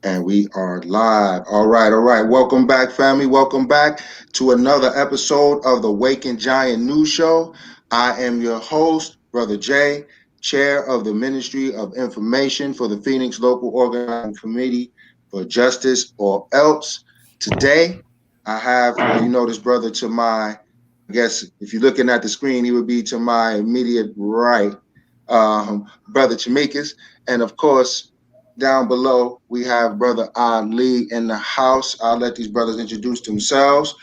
And we are live. All right, all right. Welcome back, family. Welcome back to another episode of the Waking Giant News Show. I am your host, Brother Jay, chair of the Ministry of Information for the Phoenix Local Organizing Committee for Justice, or L.O.C. Today, I have, you know, this brother to my, I guess, if you're looking at the screen, he would be to my immediate right, Brother Chamikas. And of course, down below, we have Brother Ali in the house. I'll let these brothers introduce themselves.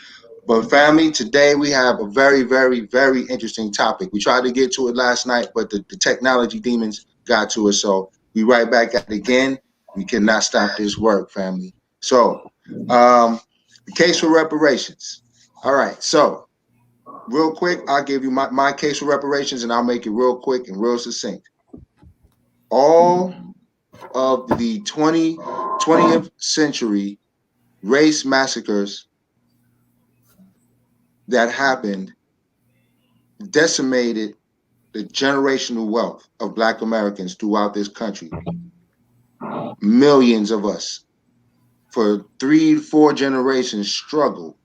But family, today we have a very, very, very interesting topic. We tried to get to it last night, but the technology demons got to us. So we right back at it again. We cannot stop this work, family. So the case for reparations. All right. So real quick, I'll give you my case for reparations, and I'll make it real quick and real succinct. All of the 20th century race massacres that happened decimated the generational wealth of Black Americans throughout this country. Millions of us for 3 to 4 generations struggled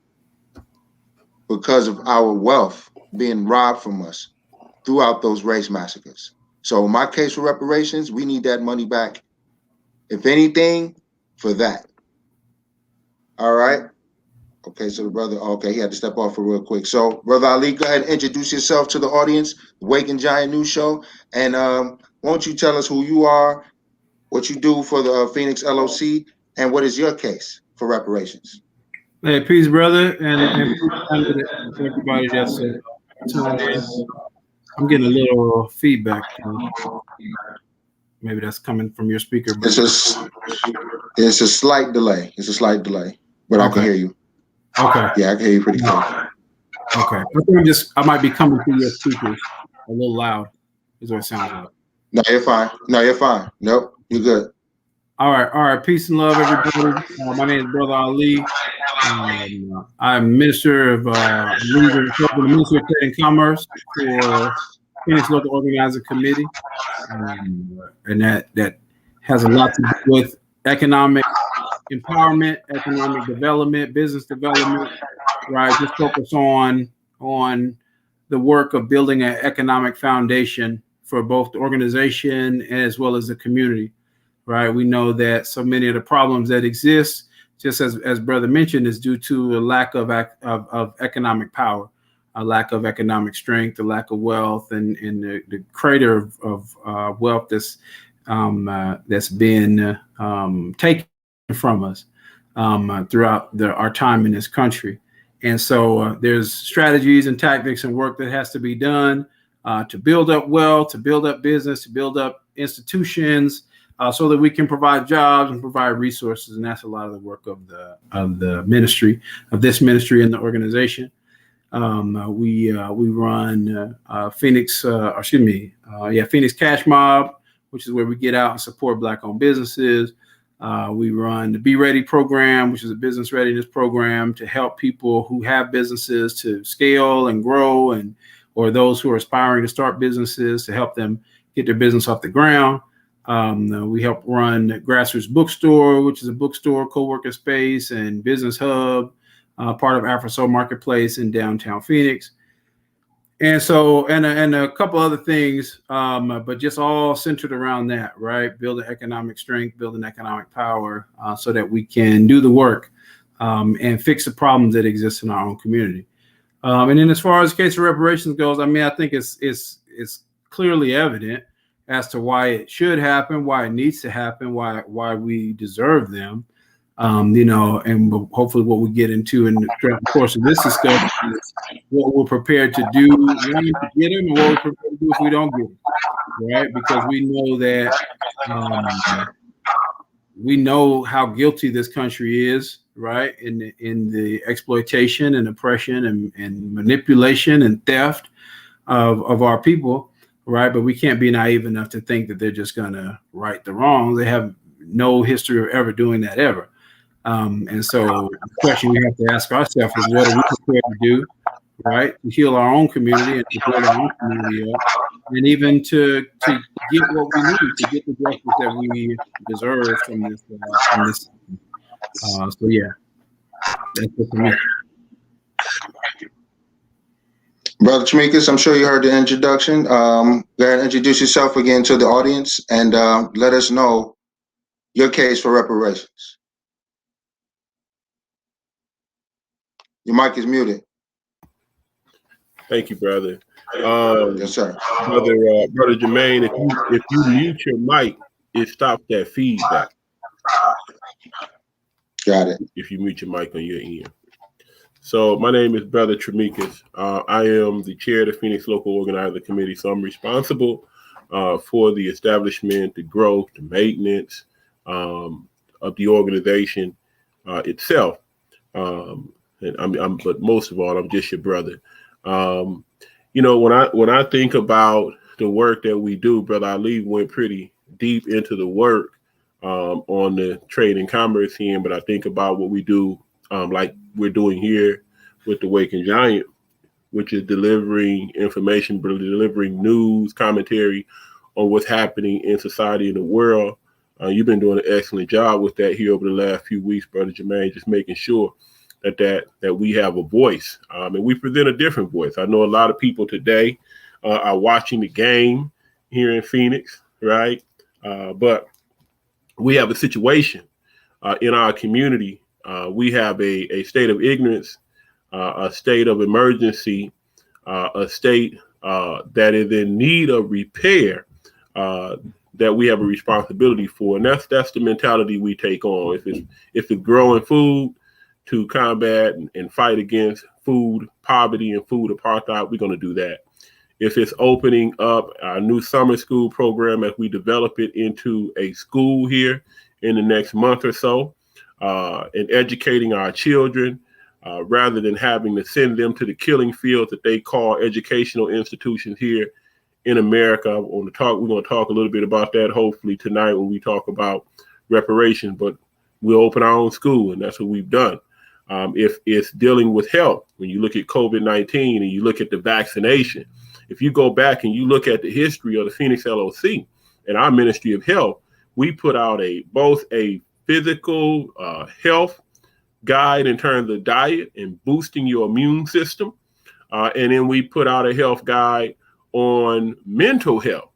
because of our wealth being robbed from us throughout those race massacres. So in my case for reparations, we need that money back, if anything, for that. All right. Okay, so the brother, okay, he had to step off for real quick. So, Brother Ali, go ahead and introduce yourself to the audience, the Waking Giant News Show. And won't you tell us who you are, what you do for the Phoenix L.O.C., and what is your case for reparations? Hey, peace, brother, and everybody that's tuned in. I'm getting a little feedback. Maybe that's coming from your speaker. But it's a slight delay. It's a slight delay, but okay. I can hear you. Okay. Yeah, I can hear you pretty clear. Okay. I might be coming through your speakers a little loud, is what it sounds like. No, you're fine. No, you're fine. Nope, you're good. All right. Peace and love, everybody. My name is Brother Ali. I'm Minister of the Ministry of Trade and Commerce for Phoenix Local Organizing Committee, and that has a lot to do with economic empowerment, economic development, business development. Right, just focus on the work of building an economic foundation for both the organization as well as the community. Right, we know that so many of the problems that exist, just as Brother mentioned, is due to a lack of economic power, a lack of economic strength, a lack of wealth, and the crater of wealth that's been taken from us throughout our time in this country. And so there's strategies and tactics and work that has to be done to build up wealth, to build up business, to build up institutions, so that we can provide jobs and provide resources. And that's a lot of the work of the ministry, of this ministry and the organization. We run Phoenix Cash Mob, which is where we get out and support Black-owned businesses. We run the Be Ready program, which is a business readiness program to help people who have businesses to scale and grow, or those who are aspiring to start businesses to help them get their business off the ground. We help run Grassroots Bookstore, which is a bookstore, co-working space, and business hub, part of AfroSoul Marketplace in downtown Phoenix. And so, and a couple other things, but just all centered around that, right? Building economic strength, building economic power, so that we can do the work and fix the problems that exist in our own community. And then as far as the case of reparations goes, I mean, I think it's clearly evident as to why it should happen, why it needs to happen, why we deserve them. And hopefully what we get into in the course of this discussion is what we're prepared to do when we get them, and what we're prepared to do if we don't get them, right? Because we know that we know how guilty this country is, right, in the exploitation and oppression and manipulation and theft of our people, right? But we can't be naive enough to think that they're just going to right the wrong. They have no history of ever doing that ever. And so the question we have to ask ourselves is, what are we prepared to do, right, to heal our own community and to build our own community up, and even to get what we need to get the justice that we deserve from this system. So yeah, that's it for me. Brother Tamikas, I'm sure you heard the introduction. Go ahead and introduce yourself again to the audience and let us know your case for reparations. Your mic is muted. Thank you, brother. Yes, sir. Brother Jermaine, if you mute your mic, it stops that feedback. Got it. If you mute your mic on your end. So my name is Brother Tremikas. I am the chair of the Phoenix Local Organizer Committee, so I'm responsible for the establishment, the growth, the maintenance of the organization itself. But most of all, I'm just your brother. When I think about the work that we do, Brother Ali went pretty deep into the work on the trade and commerce end, but I think about what we do, like we're doing here with the Waking Giant, which is delivering information, delivering news, commentary on what's happening in society and the world. You've been doing an excellent job with that here over the last few weeks, Brother Jermaine, just making sure that we have a voice, and we present a different voice. I know a lot of people today are watching the game here in Phoenix, right? But we have a situation in our community. We have a state of ignorance, a state of emergency, a state that is in need of repair, that we have a responsibility for. And that's the mentality we take on. If it's growing food to combat and fight against food poverty and food apartheid, we're going to do that. If it's opening up our new summer school program as we develop it into a school here in the next month or so, and educating our children, rather than having to send them to the killing fields that they call educational institutions here in America. We're going to talk a little bit about that hopefully tonight when we talk about reparations, but we'll open our own school, and that's what we've done. If it's dealing with health, when you look at COVID-19 and you look at the vaccination, if you go back and you look at the history of the Phoenix L.O.C. and our Ministry of Health, we put out both a physical health guide in terms of diet and boosting your immune system, and then we put out a health guide on mental health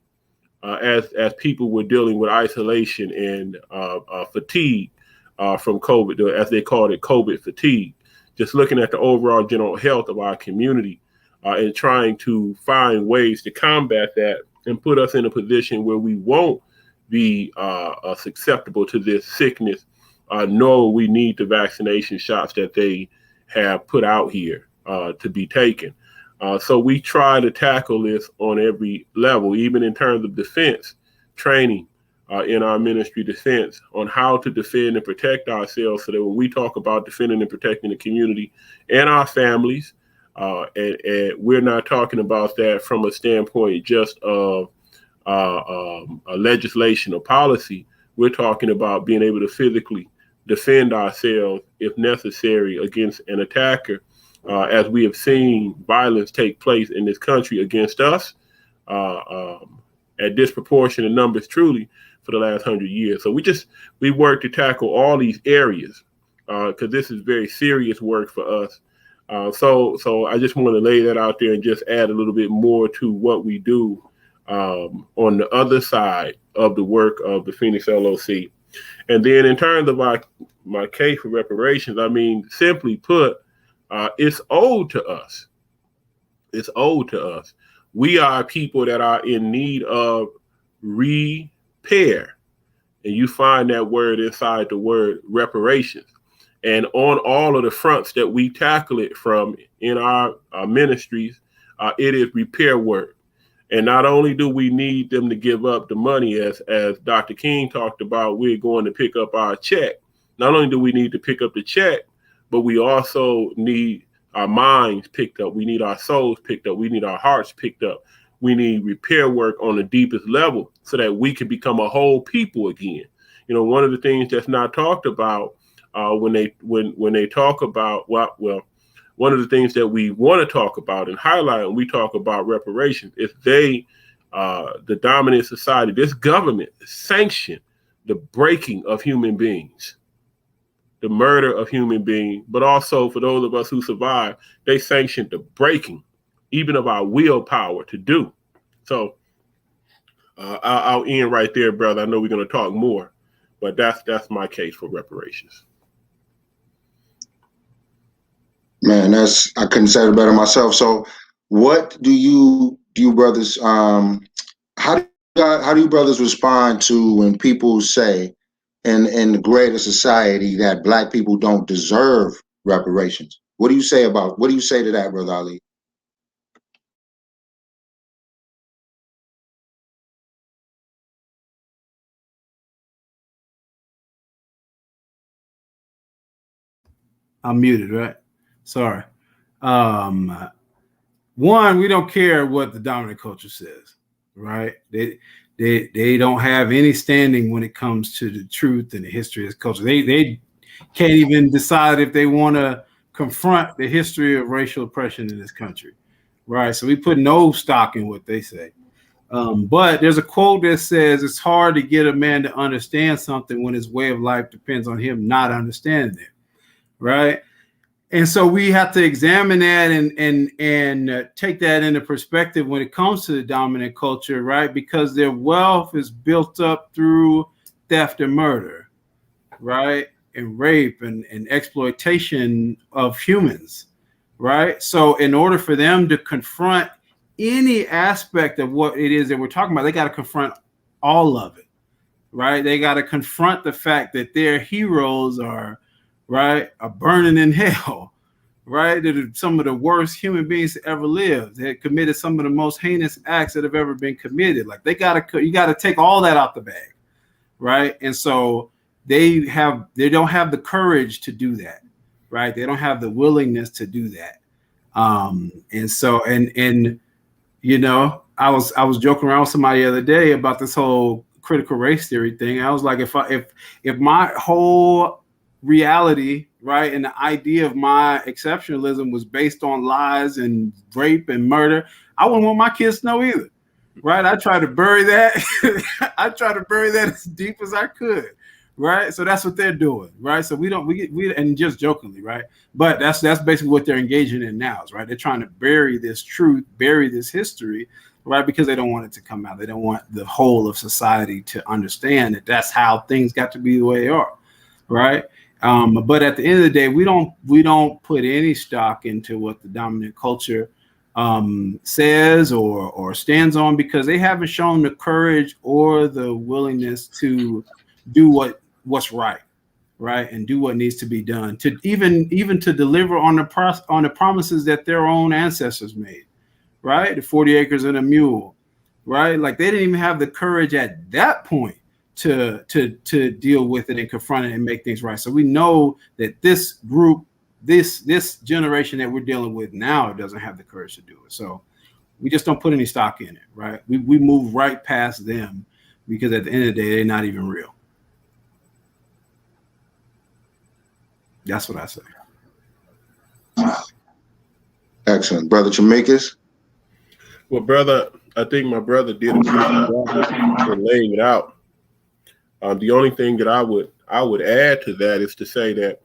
as people were dealing with isolation and fatigue from COVID, as they called it, COVID fatigue. Just looking at the overall general health of our community and trying to find ways to combat that and put us in a position where we won't be susceptible to this sickness, nor we need the vaccination shots that they have put out here to be taken. So we try to tackle this on every level, even in terms of defense, training in our ministry defense on how to defend and protect ourselves, so that when we talk about defending and protecting the community and our families, and we're not talking about that from a standpoint just of a legislation or policy. We're talking about being able to physically defend ourselves if necessary against an attacker, as we have seen violence take place in this country against us at disproportionate numbers, truly, for the last 100 years. So we work to tackle all these areas because this is very serious work for us. So I just want to lay that out there and just add a little bit more to what we do on the other side of the work of the Phoenix L.O.C. And then in terms of my case for reparations, I mean, simply put, it's owed to us. It's owed to us. We are people that are in need of repair. And you find that word inside the word reparations. And on all of the fronts that we tackle it from in our ministries, it is repair work. And not only do we need them to give up the money, as Dr. King talked about, we're going to pick up our check. Not only do we need to pick up the check, but we also need our minds picked up. We need our souls picked up. We need our hearts picked up. We need repair work on the deepest level so that we can become a whole people again. You know, one of the things that's not talked about when they talk about one of the things that we want to talk about and highlight when we talk about reparations is they the dominant society, this government sanctioned the breaking of human beings, the murder of human beings, but also for those of us who survived, they sanctioned the breaking even of our willpower to do. So I'll end right there, brother. I know we're going to talk more, but that's my case for reparations. Man, I couldn't say it better myself. So, what do you brothers how do you brothers respond to when people say in the greater society that black people don't deserve reparations? What do you say to that, Brother Ali? I'm muted, right? Sorry. One, we don't care what the dominant culture says, right? They don't have any standing when it comes to the truth and the history of this culture. They can't even decide if they want to confront the history of racial oppression in this country, right? So we put no stock in what they say. But there's a quote that says it's hard to get a man to understand something when his way of life depends on him not understanding it, right? And so we have to examine that and take that into perspective when it comes to the dominant culture, right? Because their wealth is built up through theft and murder, right? And rape and exploitation of humans, right? So in order for them to confront any aspect of what it is that we're talking about, they got to confront all of it, right? They got to confront the fact that their heroes are burning in hell, right? They're some of the worst human beings to ever live. They had committed some of the most heinous acts that have ever been committed. Like you got to take all that out the bag, right? And so they don't have the courage to do that, right? They don't have the willingness to do that. And so you know, I was joking around with somebody the other day about this whole critical race theory thing. I was like, if my whole reality, right, and the idea of my exceptionalism was based on lies and rape and murder, I wouldn't want my kids to know either, right? I try to bury that. I try to bury that as deep as I could, right? So that's what they're doing, right? So we and just jokingly, right? But that's basically what they're engaging in now, right? They're trying to bury this truth, bury this history, right? Because they don't want it to come out. They don't want the whole of society to understand that that's how things got to be the way they are, right? But at the end of the day, we don't put any stock into what the dominant culture says or stands on, because they haven't shown the courage or the willingness to do what's right, and do what needs to be done to even to deliver on the promises that their own ancestors made, right? The 40 acres and a mule, right? Like they didn't even have the courage at that point to deal with it and confront it and make things right. So we know that this group, this generation that we're dealing with now doesn't have the courage to do it. So we just don't put any stock in it, right? We move right past them because at the end of the day, they're not even real. That's what I say. Excellent. Brother Chamikis? Well, brother, I think my brother did a good job in laying it out. The only thing that I would add to that is to say that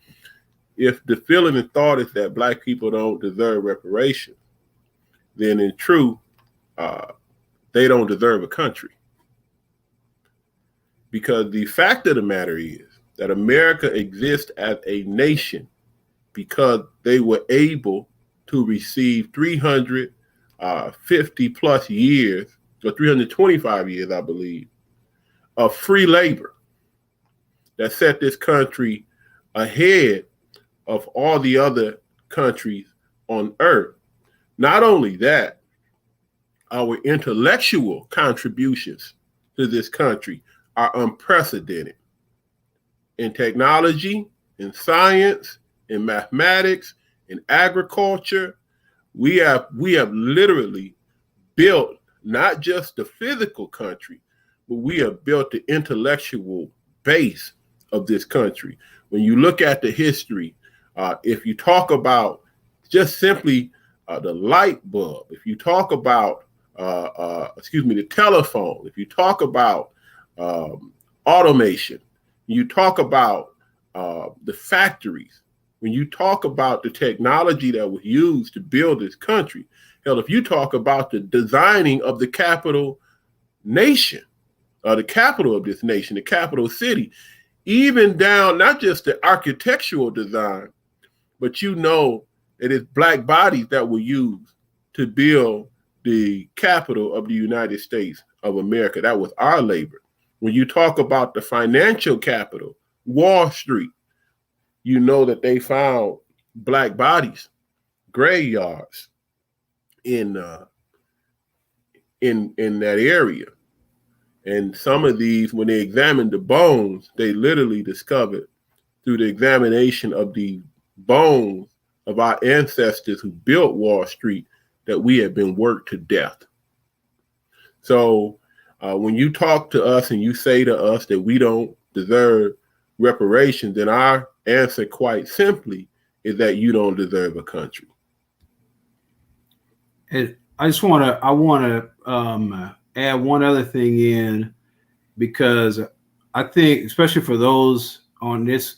if the feeling and thought is that black people don't deserve reparations, then in truth, they don't deserve a country. Because the fact of the matter is that America exists as a nation because they were able to receive 350 plus years, or 325 years, I believe, of free labor that set this country ahead of all the other countries on earth. Not only that, our intellectual contributions to this country are unprecedented in technology, in science, in mathematics, in agriculture. We have literally built not just the physical country, but we have built the intellectual base of this country. When you look at the history, if you talk about just simply the light bulb, if you talk about the telephone, if you talk about automation, you talk about the factories, when you talk about the technology that was used to build this country, hell, if you talk about the designing of the capital nation, the capital of this nation, the capital city, even down not just the architectural design, but it is black bodies that were used to build the capital of the United States of America. That was our labor. When you talk about the financial capital, Wall Street, you know that they found black bodies, graveyards in that area. And some of these, when they examined the bones, they literally discovered through the examination of the bones of our ancestors who built Wall Street that we have been worked to death. So when you talk to us and you say to us that we don't deserve reparations, then our answer quite simply is that you don't deserve a country. And I want to add one other thing in, because I think, especially for those on this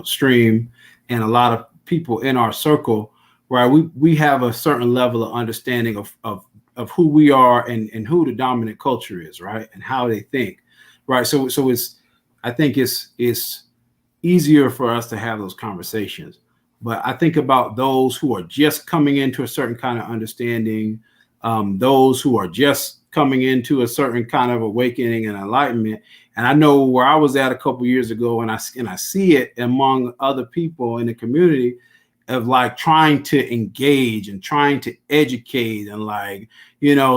stream, and a lot of people in our circle, right, we have a certain level of understanding of who we are and who the dominant culture is, right, and how they think, right. So I think it's easier for us to have those conversations. But I think about those who are just coming into a certain kind of understanding, those who are just coming into a certain kind of awakening and enlightenment. And I know where I was at a couple years ago, and I see it among other people in the community, of like trying to engage and trying to educate and like,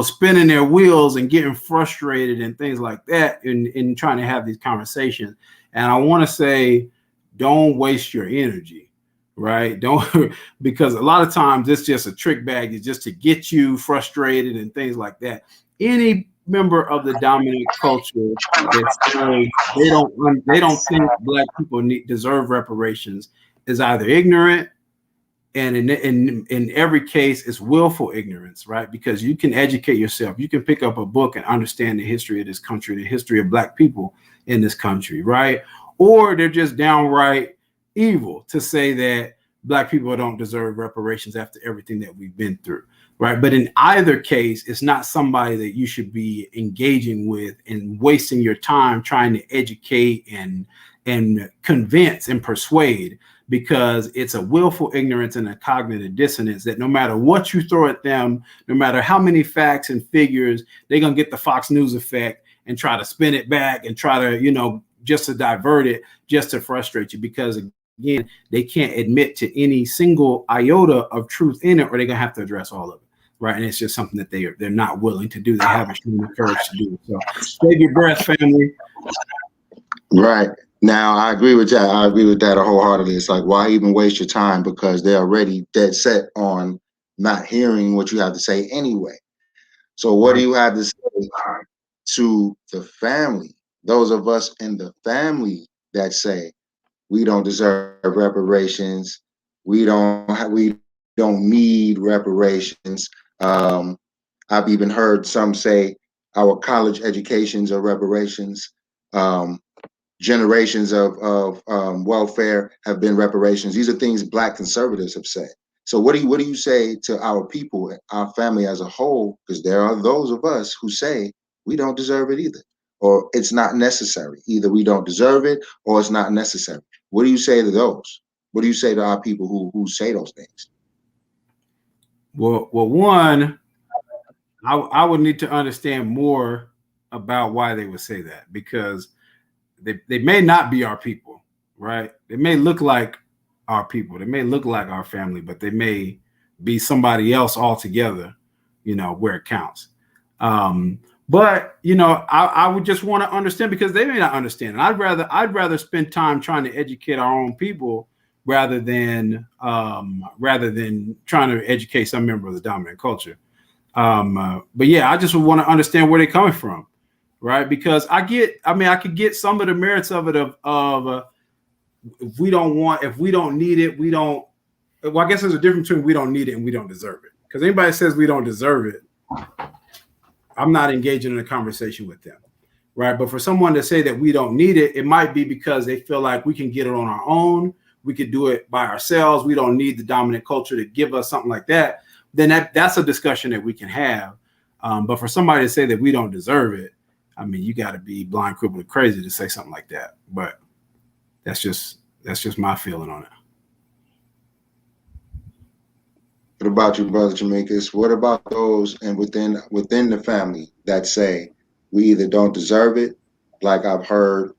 spinning their wheels and getting frustrated and things like that in trying to have these conversations. And I want to say, don't waste your energy, right? Don't, because a lot of times it's just a trick bag. It's just to get you frustrated and things like that. Any member of the dominant culture that they don't think black people deserve reparations is either ignorant, and in every case it's willful ignorance, right? Because you can educate yourself, you can pick up a book and understand the history of this country, the history of black people in this country, right? Or they're just downright evil to say that black people don't deserve reparations after everything that we've been through, right? But in either case, it's not somebody that you should be engaging with and wasting your time trying to educate and convince and persuade, because it's a willful ignorance and a cognitive dissonance that no matter what you throw at them, no matter how many facts and figures, they're going to get the Fox News effect and try to spin it back and try to, just to divert it, just to frustrate you, because again, they can't admit to any single iota of truth in it, or they're going to have to address all of it. Right. And it's just something that they're not willing to do. They haven't shown the courage to do it. So take your breath, family. Right. Now, I agree with that. I agree with that wholeheartedly. It's like, why even waste your time? Because they're already dead set on not hearing what you have to say anyway. So what do you have to say to the family, those of us in the family that say we don't deserve reparations, we don't need reparations? I've even heard some say our college educations are reparations. Generations of welfare have been reparations. These are things Black conservatives have said. So what do you say to our people, our family as a whole? Because there are those of us who say we don't deserve it either, or it's not necessary. Either we don't deserve it or it's not necessary. What do you say to those? What do you say to our people who say those things? Well, one, I would need to understand more about why they would say that, because they may not be our people, right? They may look like our people, they may look like our family, but they may be somebody else altogether, where it counts. But I would just want to understand, because they may not understand. And I'd rather spend time trying to educate our own people rather than trying to educate some member of the dominant culture. But yeah, I just want to understand where they're coming from, right? Because I could get some of the merits of it of if we don't need it, we don't. Well, I guess there's a difference between we don't need it and we don't deserve it, Because anybody says we don't deserve it, I'm not engaging in a conversation with them, right? But for someone to say that we don't need it, it might be because they feel like we can get it on our own. We could do it by ourselves. We don't need the dominant culture to give us something like that. Then that's a discussion that we can have. But for somebody to say that we don't deserve it, I mean, you got to be blind, crippled, and crazy to say something like that. But that's just my feeling on it. What about you, Brother Jameicus? What about those and within the family that say we either don't deserve it, like I've heard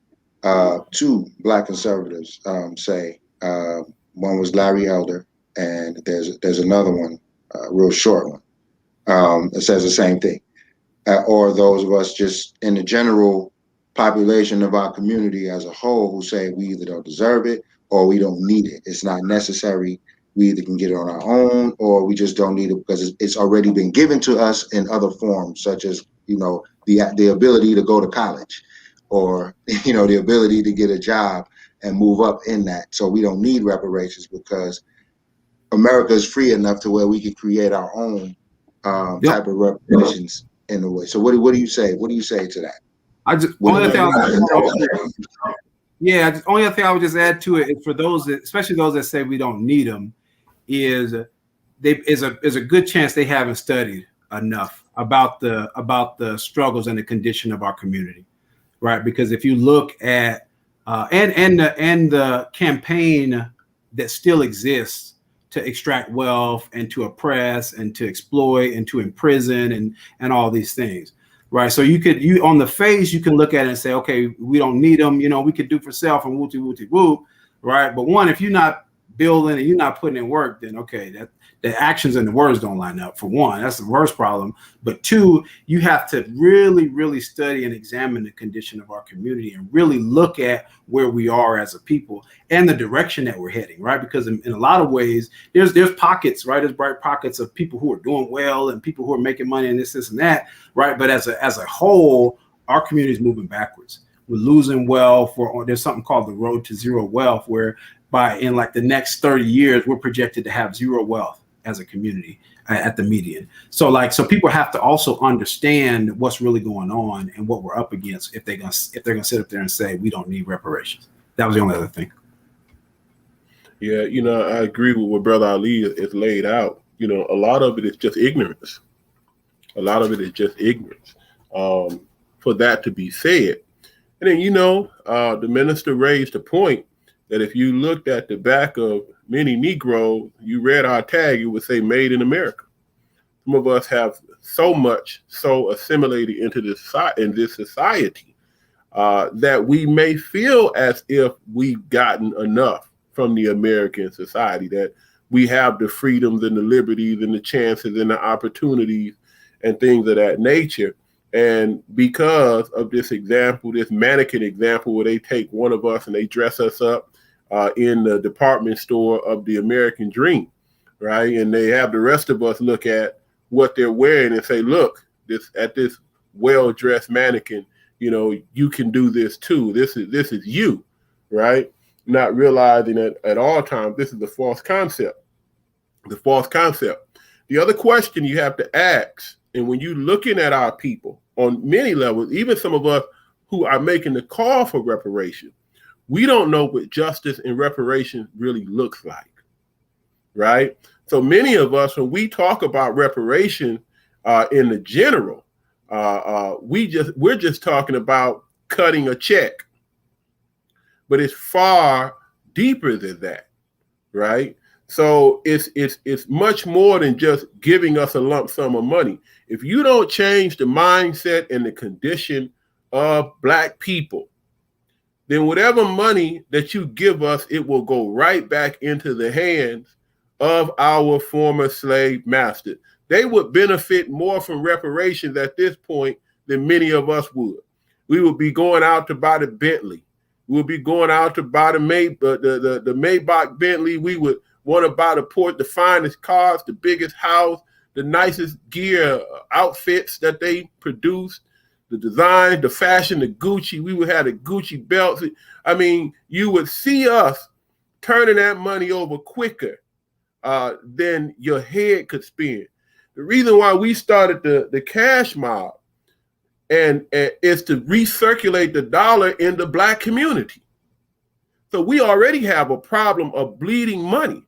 two Black conservatives say. One was Larry Elder, and there's another one, real short one, that says the same thing. Or those of us just in the general population of our community as a whole who say we either don't deserve it or we don't need it. It's not necessary. We either can get it on our own or we just don't need it because it's already been given to us in other forms, such as, the ability to go to college or, the ability to get a job and move up in that. So we don't need reparations because America is free enough to where we can create our own type of reparations in a way. So what do you say? What do you say to that? Only other thing I would just add to it is for those that, especially those that say we don't need them, is a good chance they haven't studied enough about the struggles and the condition of our community, right? Because if you look at and the campaign that still exists to extract wealth and to oppress and to exploit and to imprison and all these things, right? So you on the face, you can look at it and say, okay, we don't need them, we could do for self and whoop, right? But one, if you're not building and you're not putting in work, then okay, that the actions and the words don't line up. For one, that's the worst problem. But two, you have to really, really study and examine the condition of our community and really look at where we are as a people and the direction that we're heading, right? Because in a lot of ways, there's pockets, right? There's bright pockets of people who are doing well and people who are making money and this and that, right? But as a whole, our community is moving backwards. We're losing wealth. There's something called the road to zero wealth, where in like the next 30 years, we're projected to have zero wealth as a community at the median. So people have to also understand what's really going on and what we're up against if they're gonna sit up there and say we don't need reparations. That was the only other thing. Yeah, I agree with what Brother Ali is laid out. A lot of it is just ignorance. A lot of it is just ignorance for that to be said. And then, the minister raised a point that if you looked at the back of many Negroes, you read our tag, it would say made in America. Some of us have so assimilated into this society that we may feel as if we've gotten enough from the American society, that we have the freedoms and the liberties and the chances and the opportunities and things of that nature. And because of this example, this mannequin example, where they take one of us and they dress us up in the department store of the American dream, right? And they have the rest of us look at what they're wearing and say, look, this well-dressed mannequin, you can do this too. This is you, right? Not realizing that at all times, this is the false concept. The other question you have to ask, and when you're looking at our people on many levels, even some of us who are making the call for reparation, we don't know what justice and reparation really looks like, right? So many of us, when we talk about reparation in the general, we're just talking about cutting a check, but it's far deeper than that, right? So it's much more than just giving us a lump sum of money. If you don't change the mindset and the condition of Black people, then whatever money that you give us, it will go right back into the hands of our former slave masters. They would benefit more from reparations at this point than many of us would. We would be going out to buy the Bentley. We would be going out to buy the Maybach Bentley. We would want to buy the finest cars, the biggest house, the nicest gear, outfits that they produced, the design, the fashion, the Gucci. We would have the Gucci belts. I mean, you would see us turning that money over quicker than your head could spin. The reason why we started the cash mob and is to recirculate the dollar in the Black community. So we already have a problem of bleeding money.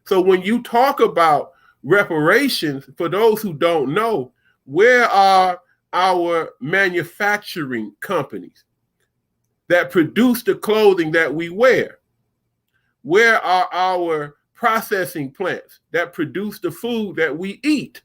So when you talk about reparations, for those who don't know, where are our manufacturing companies that produce the clothing that we wear? Where are our processing plants that produce the food that we eat?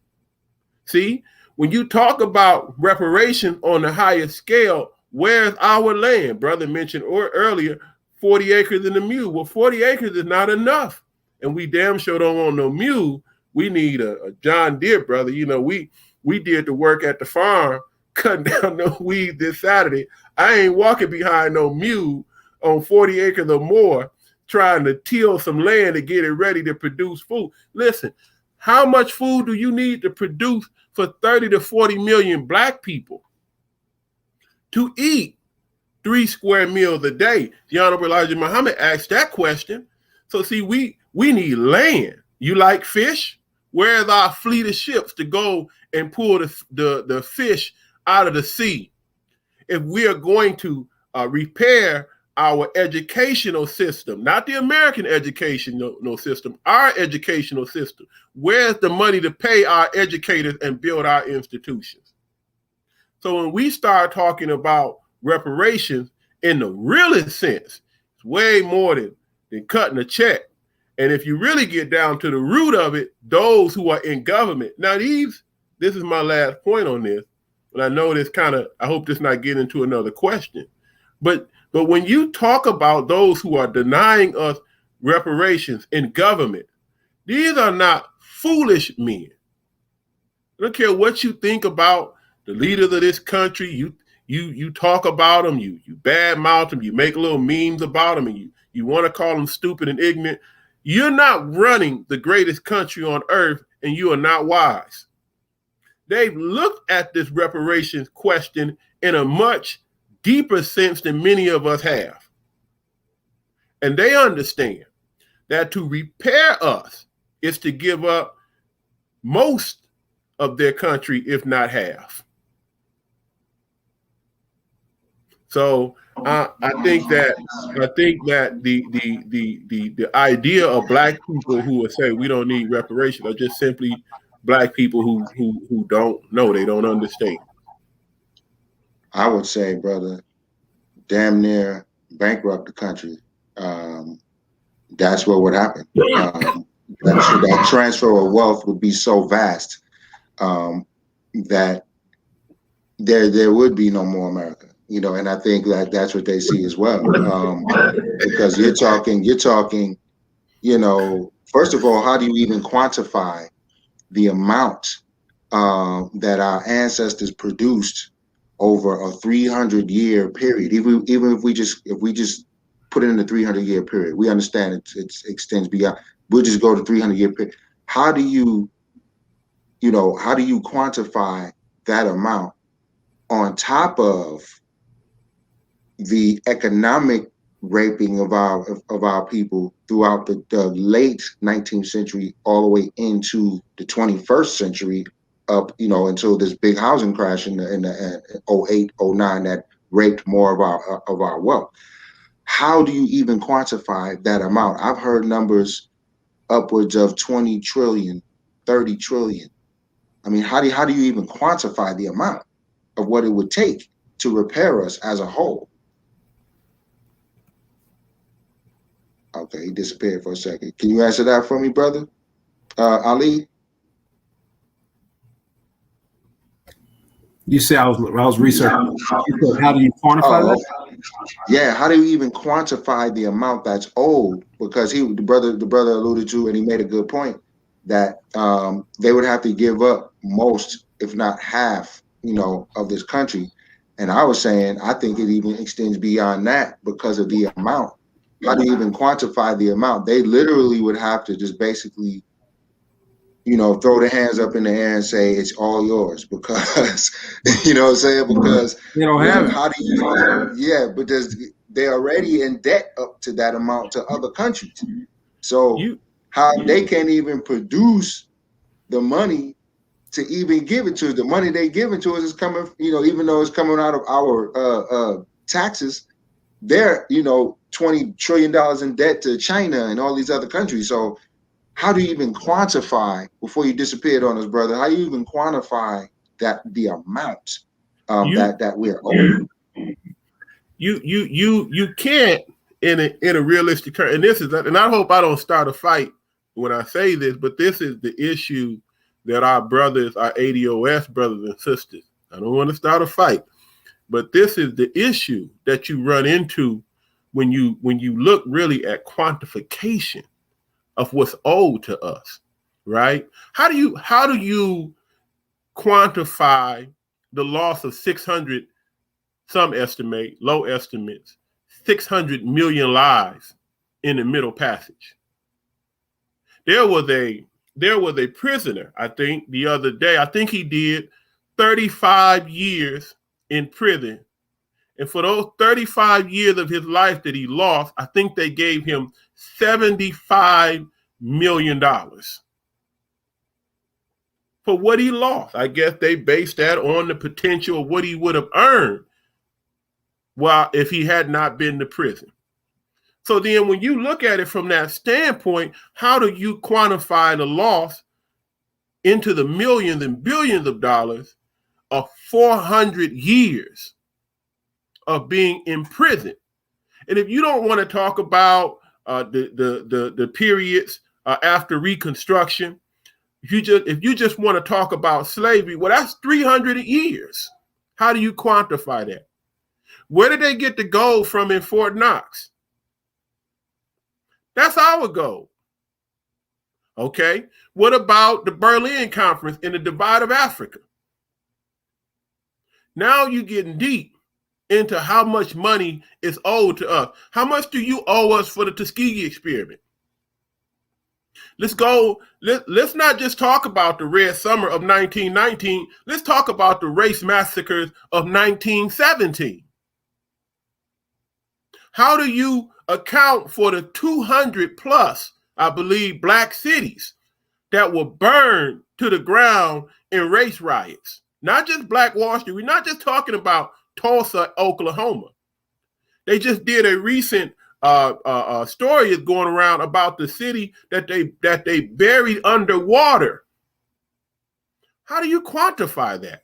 See, when you talk about reparations on the highest scale, where's our land? Brother mentioned earlier, 40 acres in the mule. Well, 40 acres is not enough. And we damn sure don't want no mule. We need a John Deere, brother. You know, we did the work at the farm, cutting down no weeds this Saturday. I ain't walking behind no mule on 40 acres or more trying to till some land to get it ready to produce food. Listen, how much food do you need to produce for 30 to 40 million Black people to eat 3 square meals a day? The Honorable Elijah Muhammad asked that question. So see, we need land. You like fish? Where's our fleet of ships to go and pull the fish out of the sea? If we are going to repair our educational system, not the American educational system, our educational system, where's the money to pay our educators and build our institutions? So when we start talking about reparations in the realest sense, it's way more than cutting a check. And if you really get down to the root of it, those who are in government. Now this is my last point on this, and I know this I hope this not get into another question. But when you talk about those who are denying us reparations in government, these are not foolish men. I don't care what you think about the leaders of this country. You talk about them, you badmouth them, you make little memes about them, and you want to call them stupid and ignorant. You're not running the greatest country on earth, and you are not wise. They've looked at this reparations question in a much deeper sense than many of us have. And they understand that to repair us is to give up most of their country, if not half. So I think that the idea of Black people who would say we don't need reparations are just simply Black people who don't know, they don't understand. I would say, brother, damn near bankrupt the country. That's what would happen. That transfer of wealth would be so vast that there would be no more America. And I think that's what they see as well. Because you're talking, first of all, how do you even quantify the amount that our ancestors produced over a 300-year period? Even if we just put it in a 300-year period, we understand it extends beyond. We'll just go to 300-year period. How do you quantify that amount on top of the economic raping of our people throughout the late 19th century all the way into the 21st century, up until this big housing crash in the 08, 09 that raped more of our wealth? How do you even quantify that amount? I've heard numbers upwards of 20 trillion, 30 trillion. I mean, how do you even quantify the amount of what it would take to repair us as a whole? Okay, he disappeared for a second. Can you answer that for me, brother? Ali? You say I was researching. How do you quantify that? Yeah, how do you even quantify the amount that's owed? Because the brother alluded to, and he made a good point, that they would have to give up most, if not half, of this country. And I was saying, I think it even extends beyond that because of the amount. How do you even quantify the amount? They literally would have to just basically, throw their hands up in the air and say it's all yours, because you know what I'm saying? Because they don't have it. How do you? Yeah, but they're already in debt up to that amount to other countries. So how they can't even produce the money to even give it to us. The money they giving to us is coming, even though it's coming out of our taxes, they're, $20 trillion in debt to China and all these other countries. So how do you even quantify, before you disappeared on us, brother, how you even quantify the amount You that we're owed? you can't in a realistic term, and this is, and I hope I don't start a fight when I say this, but this is the issue that our brothers, our ADOS brothers and sisters, I don't want to start a fight, but this is the issue that you run into when you look really at quantification of what's owed to us, right? How do you quantify the loss of 600, some estimate, low estimates, 600 million lives in the Middle Passage? There was a prisoner, I think, the other day. I think he did 35 years in prison. And for those 35 years of his life that he lost, I think they gave him $75 million for what he lost. I guess they based that on the potential of what he would have earned if he had not been to prison. So then when you look at it from that standpoint, how do you quantify the loss into the millions and billions of dollars of 400 years of being in prison? And if you don't want to talk about the periods after Reconstruction, if you just want to talk about slavery, well, that's 300 years. How do you quantify that? Where did they get the gold from in Fort Knox? That's our gold. Okay. What about the Berlin Conference in the Divide of Africa? Now you're getting deep into how much money is owed to us. How much do you owe us for the Tuskegee experiment? Let's not just talk about the Red Summer of 1919. Let's talk about the race massacres of 1917. How do you account for the 200 plus, I believe, black cities that were burned to the ground in race riots? Not just Black Wall Street. We're not just talking about Tulsa, Oklahoma. They just did a recent story is going around about the city that they buried underwater. How do you quantify that?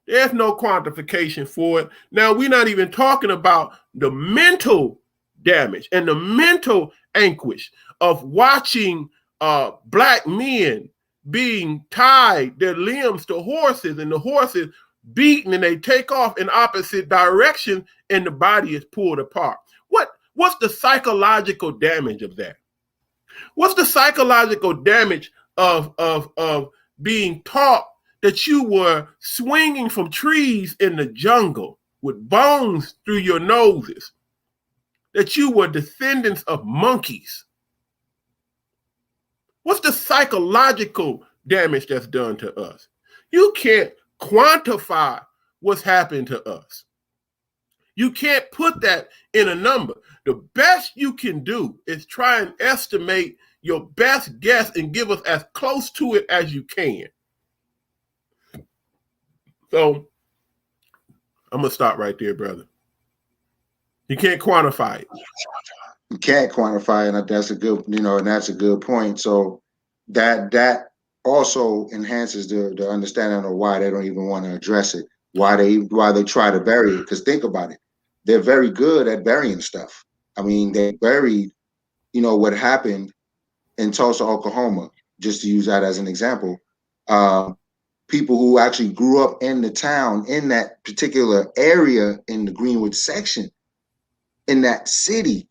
There's no quantification for it. Now, we're not even talking about the mental damage and the mental anguish of watching black men being tied, their limbs to horses, and the horses beaten, and they take off in opposite direction, and the body is pulled apart. What's the psychological damage of that? What's the psychological damage of being taught that you were swinging from trees in the jungle with bones through your noses, that you were descendants of monkeys? What's the psychological damage that's done to us? You can't quantify what's happened to us. You can't put that in a number. The best you can do is try and estimate your best guess and give us as close to it as you can. So I'm going to stop right there, brother. You can't quantify it. You can't quantify it, and that's a good, and that's a good point. So that also enhances the understanding of why they don't even want to address it, why they try to bury it. Because think about it, they're very good at burying stuff. I mean, they buried, what happened in Tulsa, Oklahoma, just to use that as an example. People who actually grew up in the town, in that particular area, in the Greenwood section, in that city,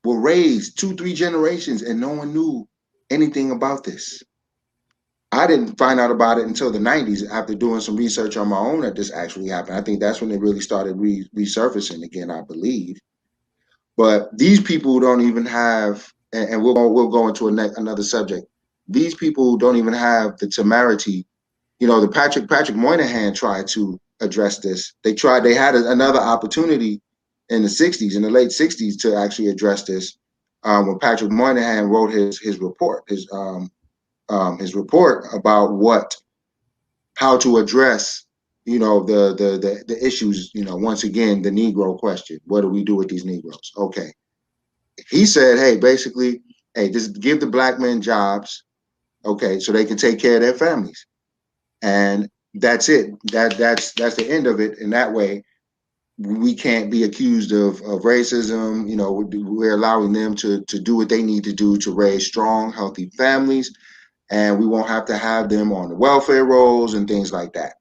were raised 2-3 generations, and no one knew anything about this. I didn't find out about it until the 90s after doing some research on my own that this actually happened. I think that's when it really started resurfacing again, I believe. But these people don't even have, and we'll go into another subject. These people don't even have the temerity. The Patrick Moynihan tried to address this. They had another opportunity in the 60s, in the late 60s, to actually address this. When Patrick Moynihan wrote his report, his report about what how to address, the issues. Once again, the Negro question: what do we do with these Negroes? Okay, he said, hey, basically, hey, just give the black men jobs, okay, so they can take care of their families, and that's it. That's the end of it. In that way, we can't be accused of racism. We're allowing them to do what they need to do to raise strong, healthy families, and we won't have to have them on the welfare rolls and things like that.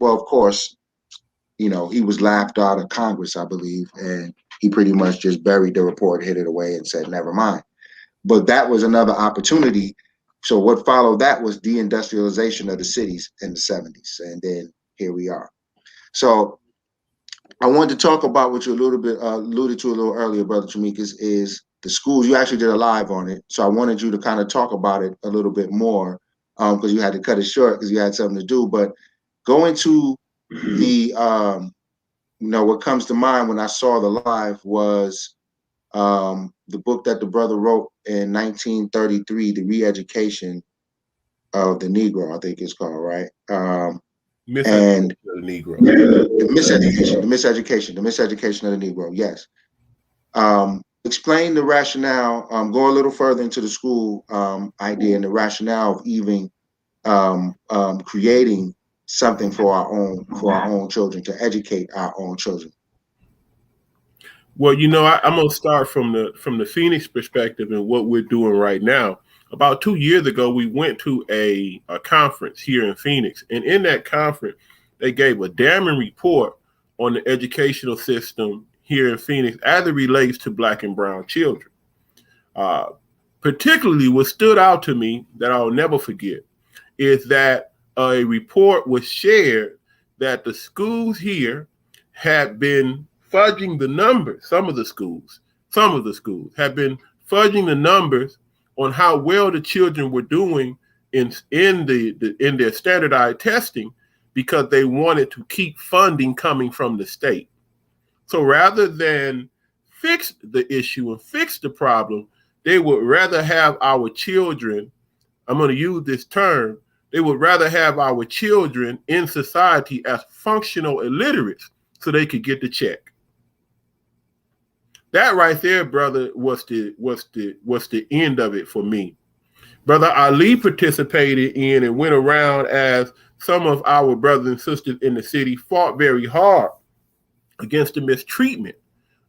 Well, of course, he was laughed out of Congress, I believe, and he pretty much just buried the report, hid it away, and said, never mind. But that was another opportunity. So what followed that was deindustrialization of the cities in the 70s. And then here we are. So I wanted to talk about what you a little bit alluded to a little earlier, Brother Tramikis, is the schools. You actually did a live on it. So I wanted you to kind of talk about it a little bit more because you had to cut it short because you had something to do. But going to the, what comes to mind when I saw the live was the book that the brother wrote in 1933, The Re-Education of the Negro, I think it's called, right? And the Negro. the miseducation of the Negro, yes. Explain the rationale, go a little further into the school idea and the rationale of even creating something for our own children, to educate our own children. Well, I'm gonna start from the Phoenix perspective and what we're doing right now. About 2 years ago, we went to a conference here in Phoenix, and in that conference, they gave a damning report on the educational system here in Phoenix as it relates to Black and brown children. Particularly, what stood out to me that I'll never forget is that a report was shared that the schools here had been fudging the numbers. Some of the schools have been fudging the numbers on how well the children were doing in their standardized testing because they wanted to keep funding coming from the state. So rather than fix the issue and fix the problem, they would rather have our children, I'm going to use this term, they would rather have our children in society as functional illiterates so they could get the check. That right there, brother, was the end of it for me. Brother Ali participated in and went around as some of our brothers and sisters in the city fought very hard against the mistreatment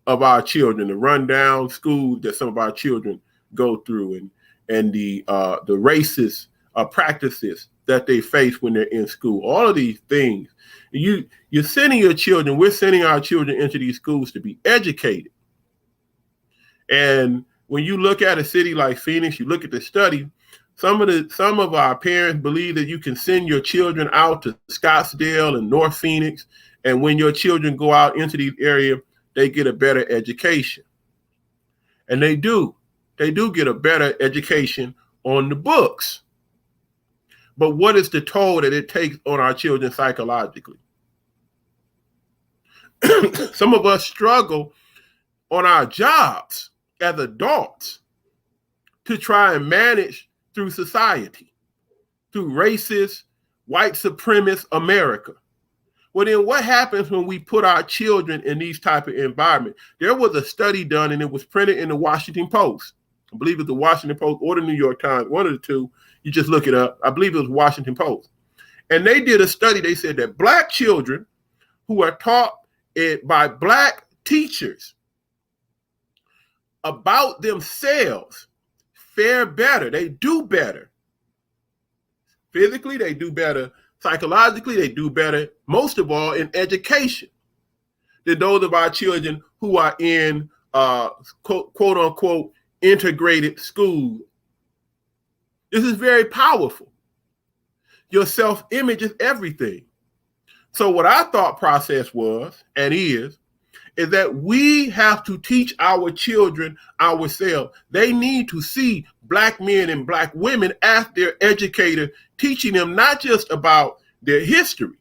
of our children, the rundown schools that some of our children go through, and the racist practices that they face when they're in school. All of these things. You're sending your children, we're sending our children into these schools to be educated. And when you look at a city like Phoenix, you look at the study, some of our parents believe that you can send your children out to Scottsdale and North Phoenix, and when your children go out into these areas, they get a better education. And they do get a better education on the books. But what is the toll that it takes on our children psychologically? Some of us struggle on our jobs as adults to try and manage through society, through racist, white supremacist America. Well, then what happens when we put our children in these type of environments? There was a study done, and it was printed in the Washington Post. I believe it's the Washington Post or the New York Times, one of the two. You just look it up. I believe it was Washington Post. And they did a study. They said that Black children who are taught it by Black teachers about themselves fare better. They do better. Physically, they do better. Psychologically, they do better, most of all in education, than those of our children who are in quote unquote integrated schools. This is very powerful. Your self-image is everything. So what our thought process was and is that we have to teach our children ourselves. They need to see Black men and Black women as their educator, teaching them not just about their history,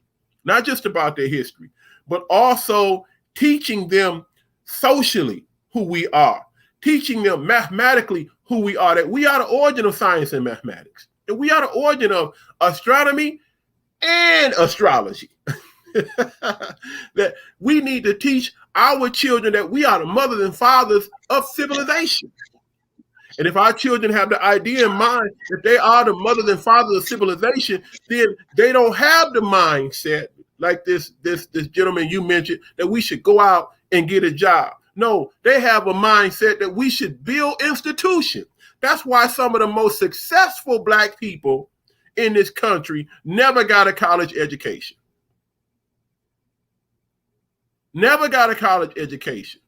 but also teaching them socially who we are, teaching them mathematically who we are, that we are the origin of science and mathematics, and we are the origin of astronomy, and astrology. That we need to teach our children that we are the mothers and fathers of civilization. And if our children have the idea in mind that they are the mothers and fathers of civilization, then they don't have the mindset like this gentleman you mentioned that we should go out and get a job. No, they have a mindset that we should build institutions. That's why some of the most successful Black people in this country never got a college education. Never got a college education.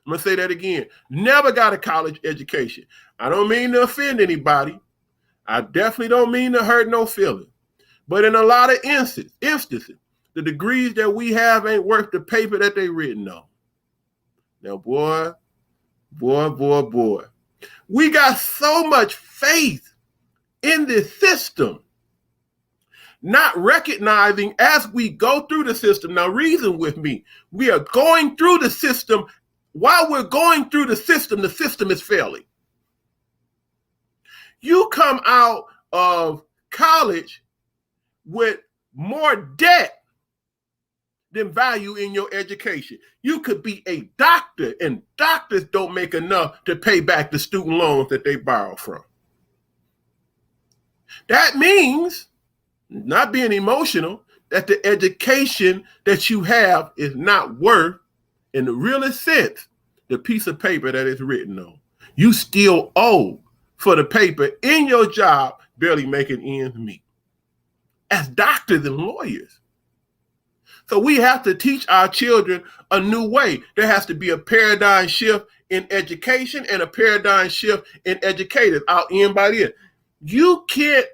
I'm going to say that again. Never got a college education. I don't mean to offend anybody. I definitely don't mean to hurt no feeling. But in a lot of instances, the degrees that we have ain't worth the paper that they written on. Now, boy, we got so much faith in this system, not recognizing as we go through the system. Now, reason with me. We are going through the system. While we're going through the system is failing. You come out of college with more debt than value in your education. You could be a doctor, and doctors don't make enough to pay back the student loans that they borrow from. That means, not being emotional, that the education that you have is not worth, in the realest sense, the piece of paper that it's written on. You still owe for the paper in your job, barely making ends meet. As doctors and lawyers. So we have to teach our children a new way. There has to be a paradigm shift in education and a paradigm shift in educators. I'll end by this. We can't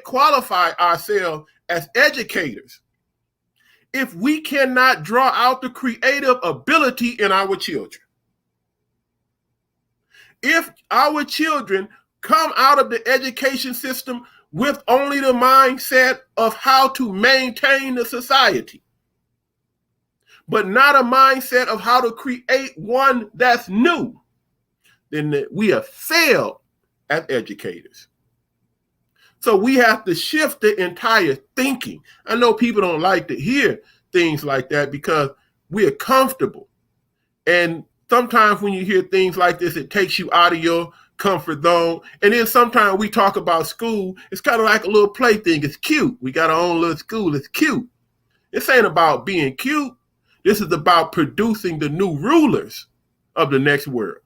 qualify ourselves as educators if we cannot draw out the creative ability in our children. If our children come out of the education system with only the mindset of how to maintain the society, but not a mindset of how to create one that's new, then we have failed as educators. So we have to shift the entire thinking. I know people don't like to hear things like that because we're comfortable. And sometimes when you hear things like this, it takes you out of your comfort zone. And then sometimes we talk about school. It's kind of like a little play thing. It's cute. We got our own little school. It's cute. This ain't about being cute. This is about producing the new rulers of the next world.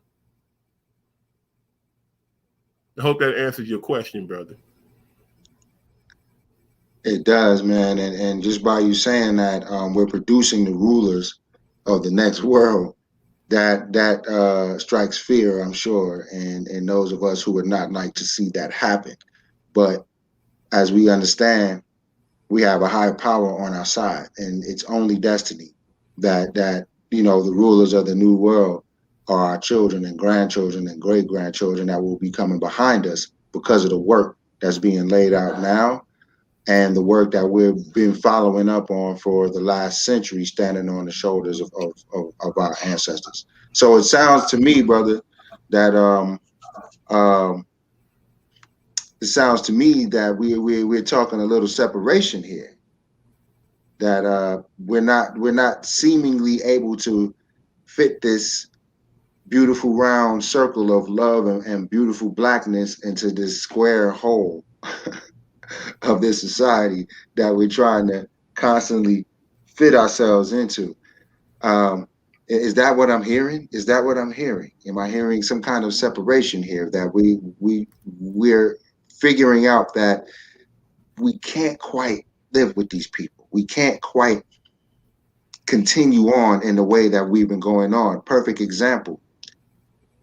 I hope that answers your question, brother. It does, man. And just by you saying that, we're producing the rulers of the next world, that strikes fear, I'm sure, and those of us who would not like to see that happen. But as we understand, we have a higher power on our side, and it's only destiny that the rulers of the new world are our children and grandchildren and great grandchildren that will be coming behind us because of the work that's being laid out now and the work that we've been following up on for the last century, standing on the shoulders of our ancestors. So it sounds to me, brother, that it sounds to me that we're talking a little separation here. That we're not seemingly able to fit this beautiful round circle of love and beautiful blackness into this square hole of this society that we're trying to constantly fit ourselves into. Is that what I'm hearing? Is that what I'm hearing? Am I hearing some kind of separation here that we're figuring out that we can't quite live with these people? We can't quite continue on in the way that we've been going on. Perfect example,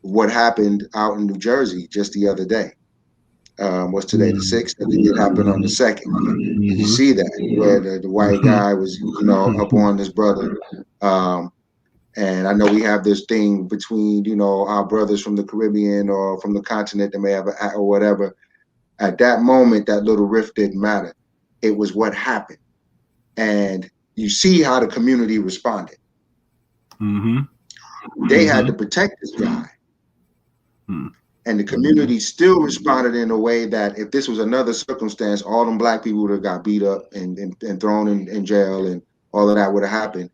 what happened out in New Jersey just the other day. What's today, the 6th? I think it happened on the 2nd. Did you see that? Where the white guy was, up on this brother. And I know we have this thing between, our brothers from the Caribbean or from the continent that may have or whatever. At that moment, that little rift didn't matter. It was what happened. And you see how the community responded. Mm-hmm. They had to protect this guy. And the community still responded in a way that if this was another circumstance, all them black people would have got beat up and thrown in jail, and all of that would have happened.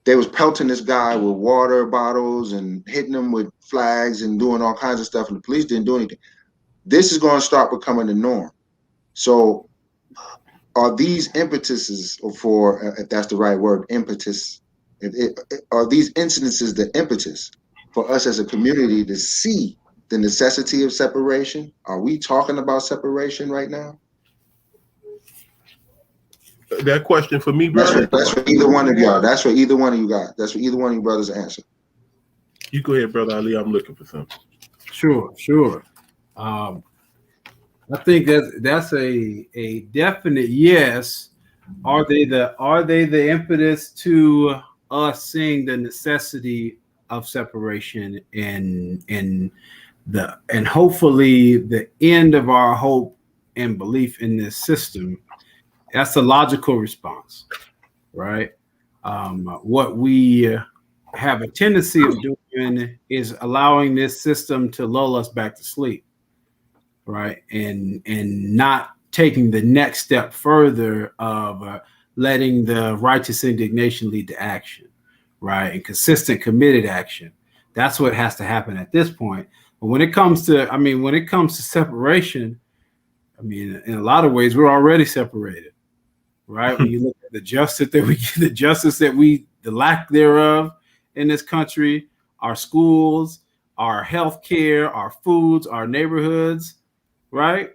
They was pelting this guy with water bottles and hitting him with flags and doing all kinds of stuff, and the police didn't do anything. This is going to start becoming the norm. So are these impetuses for, if that's the right word, impetus, are these incidences the impetus for us as a community to see the necessity of separation? Are we talking about separation right now? That question for me, brother? That's for either one of y'all. That's for either one of you guys. That's for either one of you brothers to answer. You go ahead, Brother Ali. I'm looking for something. Sure. I think that's a definite yes. Are they the impetus to us seeing the necessity of separation and hopefully the end of our hope and belief in this system? That's a logical response, right? What we have a tendency of doing is allowing this system to lull us back to sleep, right? And not taking the next step further of letting the righteous indignation lead to action, right? And consistent, committed action. That's what has to happen at this point. But when it comes to separation, in a lot of ways, we're already separated, right? When you look at the justice that we, the lack thereof in this country, our schools, our health care, our foods, our neighborhoods, right?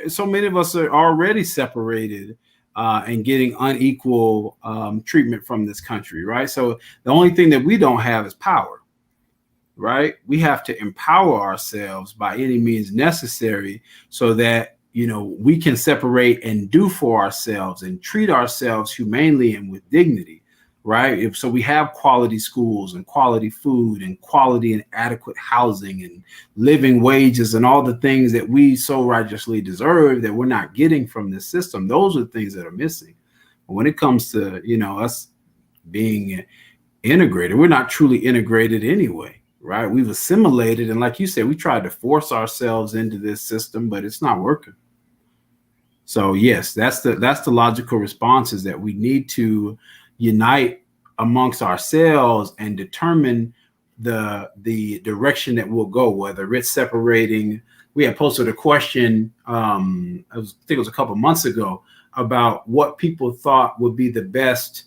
So many of us are already separated and getting unequal treatment from this country, right? So the only thing that we don't have is power, right? We have to empower ourselves by any means necessary so that, we can separate and do for ourselves and treat ourselves humanely and with dignity, right? So we have quality schools and quality food and quality and adequate housing and living wages and all the things that we so righteously deserve that we're not getting from this system. Those are the things that are missing. But when it comes to, us being integrated, we're not truly integrated anyway, right? We've assimilated. And like you said, we tried to force ourselves into this system, but it's not working. So yes, that's the logical response, is that we need to unite amongst ourselves and determine the direction that we'll go, whether it's separating. We had posted a question, I think it was a couple months ago, about what people thought would be the best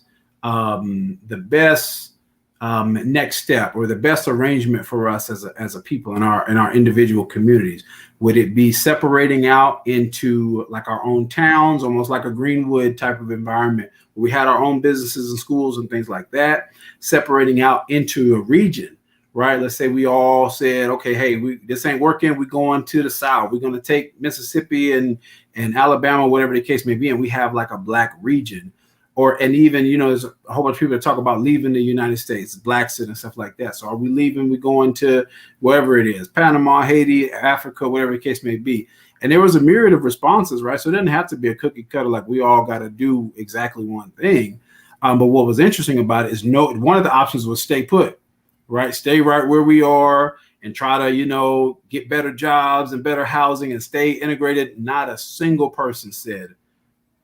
next step or the best arrangement for us as a people in our individual communities. Would it be separating out into like our own towns, almost like a Greenwood type of environment, where we had our own businesses and schools and things like that, separating out into a region, right? Let's say we all said, okay, hey, this ain't working. We're going to the South. We're going to take Mississippi and Alabama, whatever the case may be, and we have like a black region. And even, there's a whole bunch of people that talk about leaving the United States, Blacks and stuff like that. So are we leaving? We're going to wherever it is, Panama, Haiti, Africa, whatever the case may be. And there was a myriad of responses, right? So it doesn't have to be a cookie cutter, like we all got to do exactly one thing. But what was interesting about it is one of the options was stay put, right? Stay right where we are and try to, get better jobs and better housing and stay integrated. Not a single person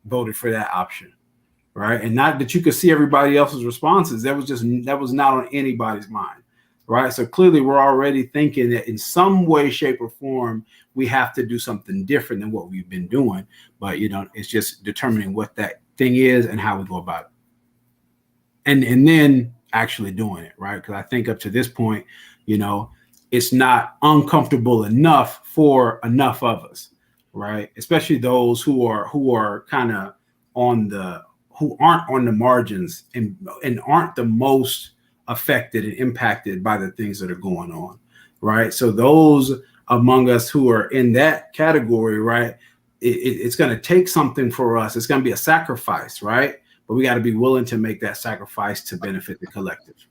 voted for that option. Right. And not that you could see everybody else's responses. That was not on anybody's mind. Right. So clearly we're already thinking that in some way, shape or form, we have to do something different than what we've been doing. But, it's just determining what that thing is and how we go about it. And then actually doing it. Right. Because I think up to this point, it's not uncomfortable enough for enough of us. Right. Especially those who are kind of who aren't on the margins and aren't the most affected and impacted by the things that are going on, right? So those among us who are in that category, right, it's going to take something for us. It's going to be a sacrifice, right? But we got to be willing to make that sacrifice to benefit the collective.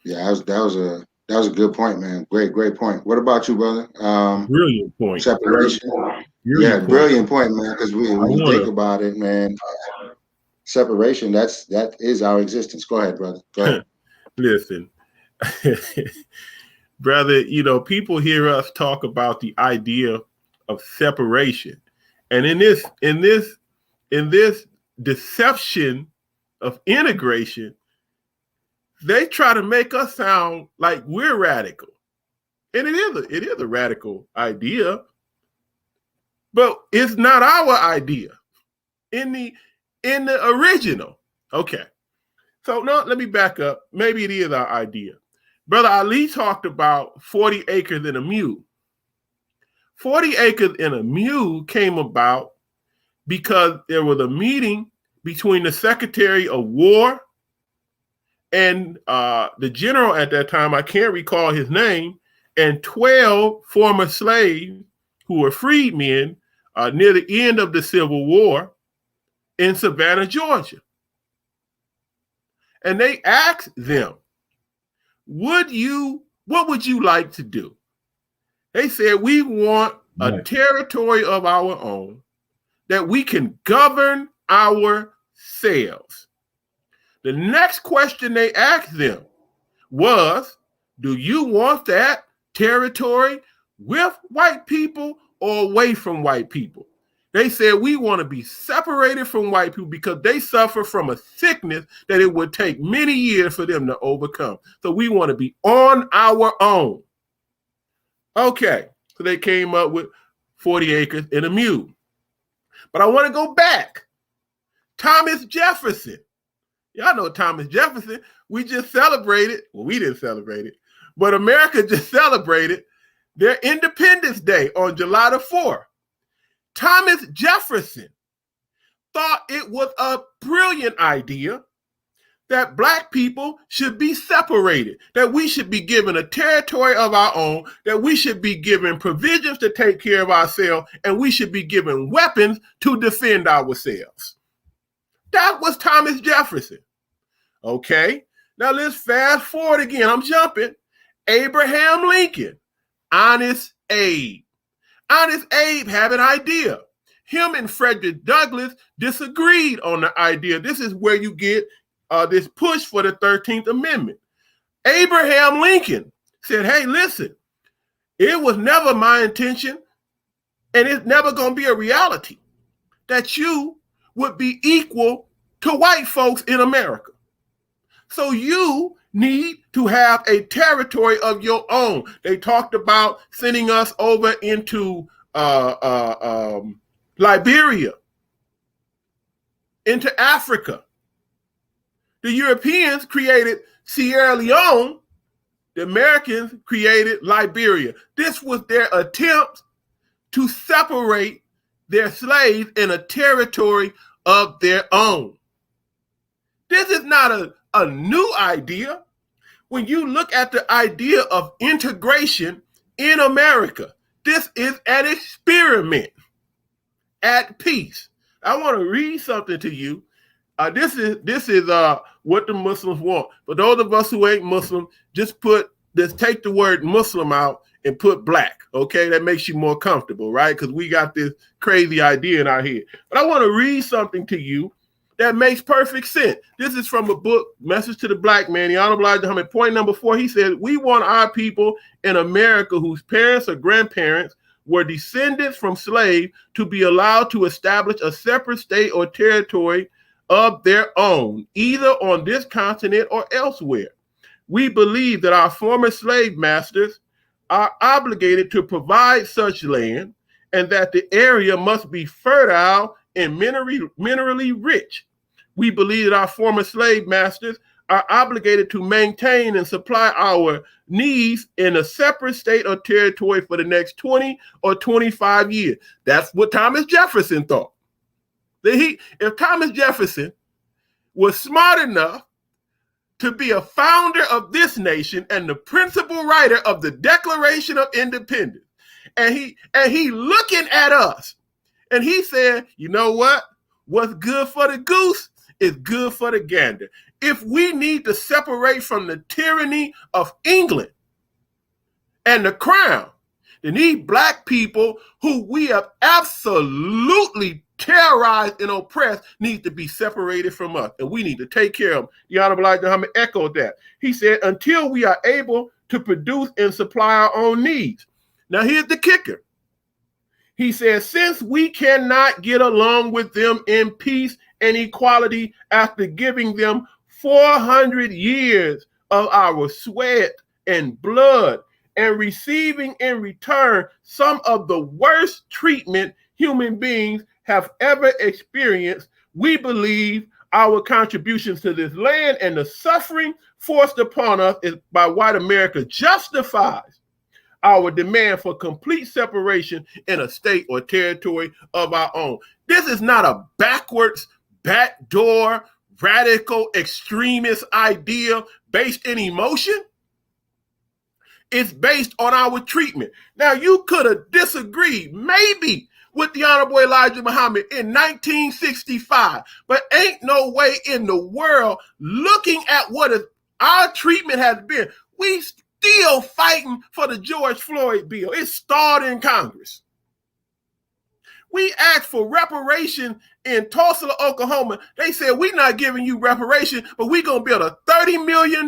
Yeah, that was a good point, man. Great point. What about you, brother? Brilliant point. Separation. Brilliant point, man. Because when you think about it, man, separation, that is our existence. Go ahead, brother. Go ahead. Listen, Brother, people hear us talk about the idea of separation. And in this deception of integration, they try to make us sound like we're radical. And it is a radical idea, but it's not our idea in the original. Okay. So no, let me back up. Maybe it is our idea. Brother Ali talked about 40 acres in a mule. 40 acres in a mule came about because there was a meeting between the Secretary of War and the general at that time, I can't recall his name, and 12 former slaves who were freedmen near the end of the Civil War in Savannah, Georgia. And they asked them, what would you like to do? They said, we want a territory of our own that we can govern ourselves. The next question they asked them was, do you want that territory with white people or away from white people? They said, we want to be separated from white people because they suffer from a sickness that it would take many years for them to overcome. So we want to be on our own. Okay, so they came up with 40 acres and a mule. But I want to go back. Thomas Jefferson. Y'all know Thomas Jefferson. We just celebrated. Well, we didn't celebrate it, but America just celebrated their Independence Day on July the 4th. Thomas Jefferson thought it was a brilliant idea that Black people should be separated, that we should be given a territory of our own, that we should be given provisions to take care of ourselves, and we should be given weapons to defend ourselves. That was Thomas Jefferson. Okay, now let's fast forward again. I'm jumping. Abraham Lincoln, Honest Abe. Honest Abe had an idea. Him and Frederick Douglass disagreed on the idea. This is where you get this push for the 13th Amendment. Abraham Lincoln said, hey, listen, it was never my intention, and it's never going to be a reality, that you would be equal to white folks in America. So you need to have a territory of your own. They talked about sending us over into Liberia, into Africa. The Europeans created Sierra Leone. The Americans created Liberia. This was their attempt to separate their slaves in a territory of their own. This is not a new idea. When you look at the idea of integration in America, this is an experiment at peace. I want to read something to you. This is what the Muslims want. For those of us who ain't Muslim, just take the word Muslim out and put Black. Okay, that makes you more comfortable, right? Because we got this crazy idea in our head. But I want to read something to you that makes perfect sense. This is from a book, Message to the Black Man, the Honorable Elijah Muhammad. Point number 4, he said, we want our people in America whose parents or grandparents were descendants from slaves to be allowed to establish a separate state or territory of their own, either on this continent or elsewhere. We believe that our former slave masters are obligated to provide such land and that the area must be fertile and minerally rich. We believe that our former slave masters are obligated to maintain and supply our needs in a separate state or territory for the next 20 or 25 years. That's what Thomas Jefferson thought. If Thomas Jefferson was smart enough to be a founder of this nation and the principal writer of the Declaration of Independence, and he looking at us, and he said, you know what? What's good for the goose is good for the gander. If we need to separate from the tyranny of England and the crown, Then these black people who we have absolutely terrorized and oppressed need to be separated from us, and we need to take care of them. The Honorable Elijah Muhammad echoed that. He said, until we are able to produce and supply our own needs. Now here's the kicker. He says, since we cannot get along with them in peace and equality after giving them 400 years of our sweat and blood and receiving in return some of the worst treatment human beings have ever experienced, we believe our contributions to this land and the suffering forced upon us by white America justifies our demand for complete separation in a state or territory of our own. This is not a backwards, backdoor, radical, extremist idea based in emotion. It's based on our treatment. Now, you could have disagreed, maybe, with the Honorable Elijah Muhammad in 1965, but ain't no way in the world, looking at what our treatment has been, we still fighting for the George Floyd bill. It stalled in Congress. We asked for reparation in Tulsa, Oklahoma. They said, we're not giving you reparation, but we're going to build a $30 million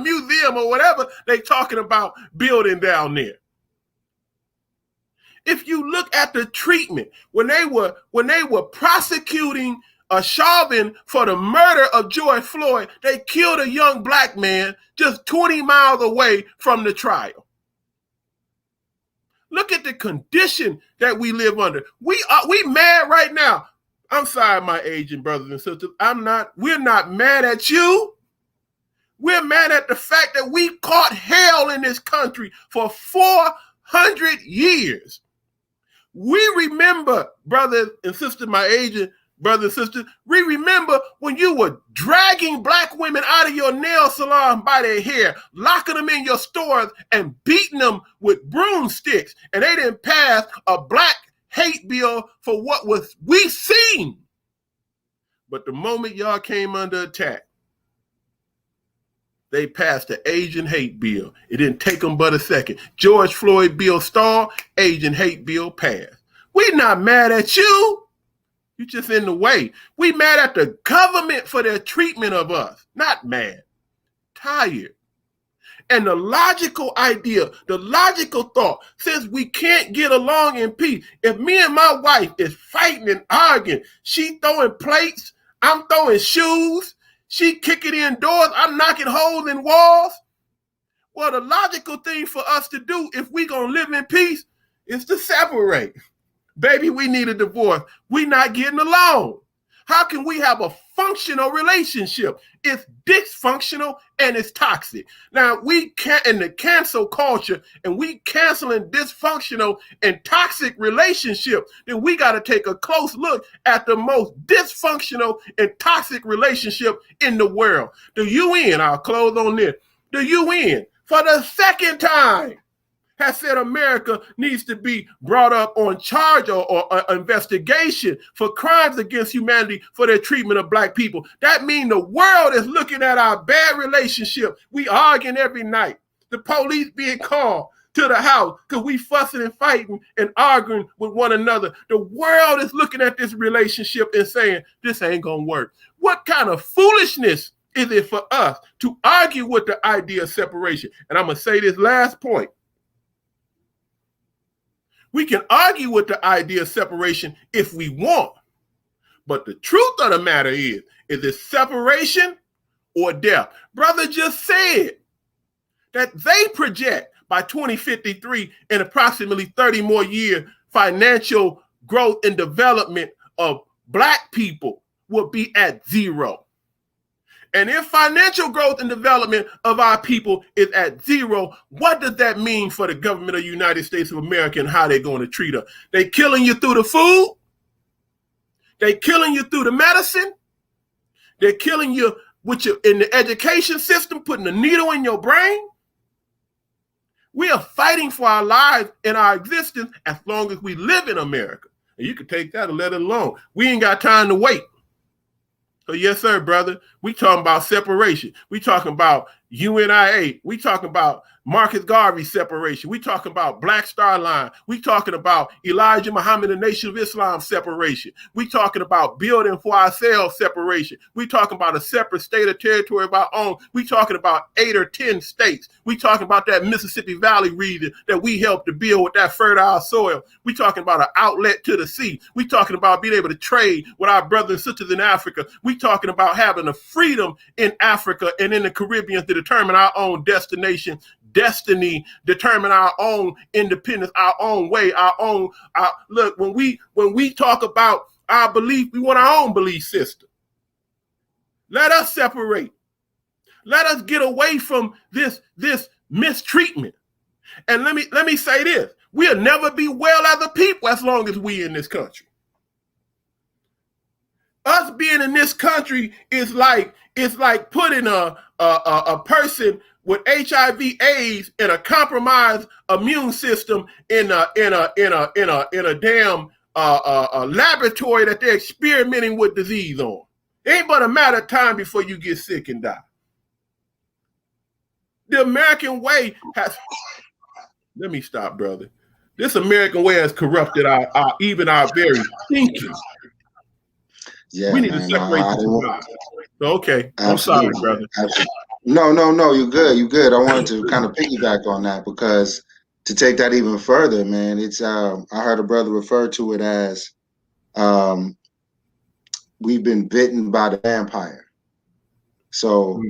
museum or whatever they talking about building down there. If you look at the treatment, when they were prosecuting Chauvin for the murder of George Floyd, they killed a young black man just 20 miles away from the trial. Look at the condition that we live under. We mad right now. I'm sorry, my Asian brothers and sisters. We're not mad at you. We're mad at the fact that we caught hell in this country for 400 years. We remember, brothers and sisters, my Asian brothers and sisters, we remember when you were dragging black women out of your nail salon by their hair, locking them in your stores and beating them with broomsticks, and they didn't pass a black hate bill for what we seen. But the moment y'all came under attack, they passed the Asian hate bill. It didn't take them but a second. George Floyd bill stalled, Asian hate bill passed. We're not mad at you. You're just in the way. We mad at the government for their treatment of us. Not mad, tired. And the logical idea, the logical thought, since we can't get along in peace, if me and my wife is fighting and arguing, she throwing plates, I'm throwing shoes, she kicking in doors, I'm knocking holes in walls. Well, the logical thing for us to do if we gonna live in peace is to separate. Baby, we need a divorce. We not getting along. How can we have a functional relationship? It's dysfunctional and it's toxic. Now, we can't, in the cancel culture, and we canceling dysfunctional and toxic relationship, then we got to take a close look at the most dysfunctional and toxic relationship in the world. The UN, I'll close on this. The UN, for the second time, has said America needs to be brought up on charge or investigation for crimes against humanity for their treatment of black people. That means the world is looking at our bad relationship. We arguing every night. The police being called to the house because we fussing and fighting and arguing with one another. The world is looking at this relationship and saying, this ain't gonna work. What kind of foolishness is it for us to argue with the idea of separation? And I'm gonna say this last point. We can argue with the idea of separation if we want. But the truth of the matter is it separation or death? Brother just said that they project by 2053 in approximately 30 more years, financial growth and development of black people will be at zero. And if financial growth and development of our people is at zero, what does that mean for the government of the United States of America and how they're going to treat us? They killing you through the food. They killing you through the medicine. They're killing you in the education system, putting a needle in your brain. We are fighting for our lives and our existence as long as we live in America. And you can take that and let it alone. We ain't got time to wait. So yes, sir, brother. We talking about separation. We talking about UNIA. We talking about Marcus Garvey separation. We talking about Black Star Line. We talking about Elijah Muhammad, the Nation of Islam separation. We talking about building for ourselves separation. We talking about a separate state or territory of our own. We talking about 8 or 10 states. We talking about that Mississippi Valley region that we helped to build with that fertile soil. We talking about an outlet to the sea. We talking about being able to trade with our brothers and sisters in Africa. We talking about having the freedom in Africa and in the Caribbean to determine our own destination, destiny, determine our own independence, our own way, look, when we talk about our belief, we want our own belief system. Let us separate. Let us get away from this mistreatment. And let me say this. We'll never be well as a people as long as we in this country. Us being in this country is like putting a person with HIV/AIDS and a compromised immune system in a damn laboratory that they're experimenting with disease on. It ain't but a matter of time before you get sick and die. The American way has. Let me stop, brother. This American way has corrupted even our very thinking. Yeah, we need to separate the two guys. Okay, absolutely. I'm sorry, brother. Absolutely. No, you're good. You're good. I wanted to kind of piggyback on that because to take that even further, man, it's I heard a brother refer to it as we've been bitten by the vampire. So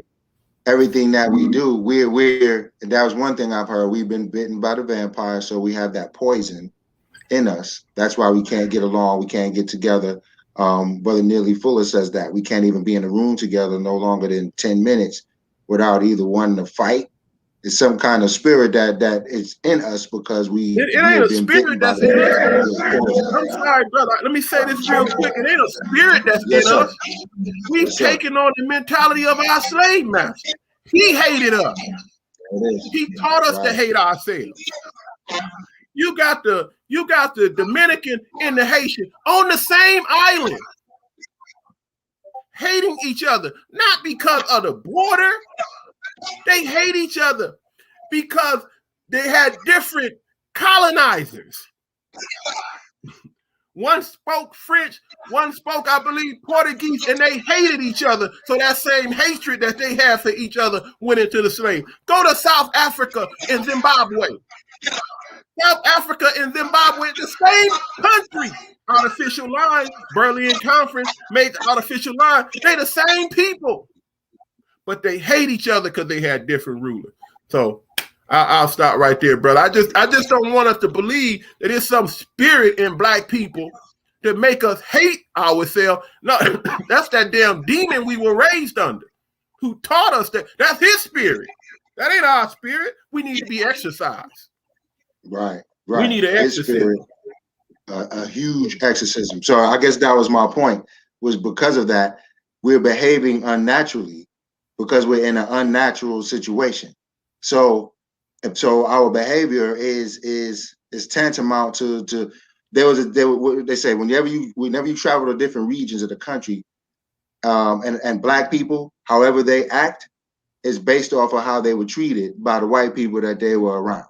everything that we do, we're and that was one thing I've heard. We've been bitten by the vampire, so we have that poison in us. That's why we can't get along. We can't get together. Brother Neely Fuller says that we can't even be in a room together no longer than 10 minutes without either wanting to fight. It's some kind of spirit that is in us because we ain't a spirit that's in us. I'm sorry, brother. Let me say this real quick. It ain't a spirit that's in us. We've taken on the mentality of our slave master. He hated us. He taught us to hate ourselves. You got the Dominican and the Haitian on the same island, hating each other, not because of the border. They hate each other because they had different colonizers. One spoke French, one spoke, I believe, Portuguese, and they hated each other. So that same hatred that they had for each other went into the slave. Go to South Africa and Zimbabwe. South Africa and Zimbabwe, the same country. Artificial line, Berlin Conference made the artificial line. They the same people, but they hate each other because they had different rulers. So I'll stop right there, brother. I just don't want us to believe that there's some spirit in black people that make us hate ourselves. No, that's that damn demon we were raised under, who taught us that. That's his spirit. That ain't our spirit. We need to be exercised. Right. We need an exorcism. A huge exorcism. So I guess that was my point, was because of that, we're behaving unnaturally because we're in an unnatural situation. So our behavior is tantamount to they say whenever you travel to different regions of the country, and black people, however they act, is based off of how they were treated by the white people that they were around.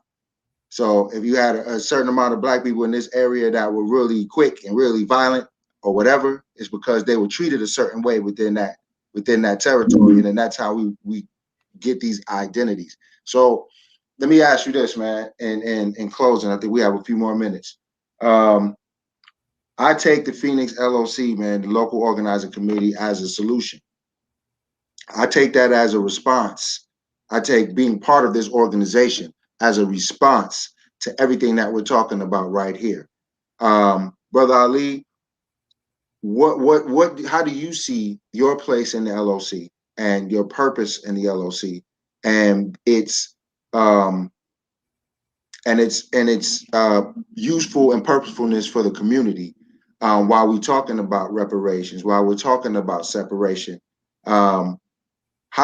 So if you had a certain amount of black people in this area that were really quick and really violent or whatever, it's because they were treated a certain way within that territory. And then that's how we get these identities. So let me ask you this, man, and in closing, I think we have a few more minutes. I take the Phoenix L.O.C, man, the local organizing committee, as a solution. I take that as a response. I take being part of this organization as a response to everything that we're talking about right here. Brother Ali, how do you see your place in the L.O.C and your purpose in the L.O.C and its useful and purposefulness for the community, while we're talking about reparations, while we're talking about separation? How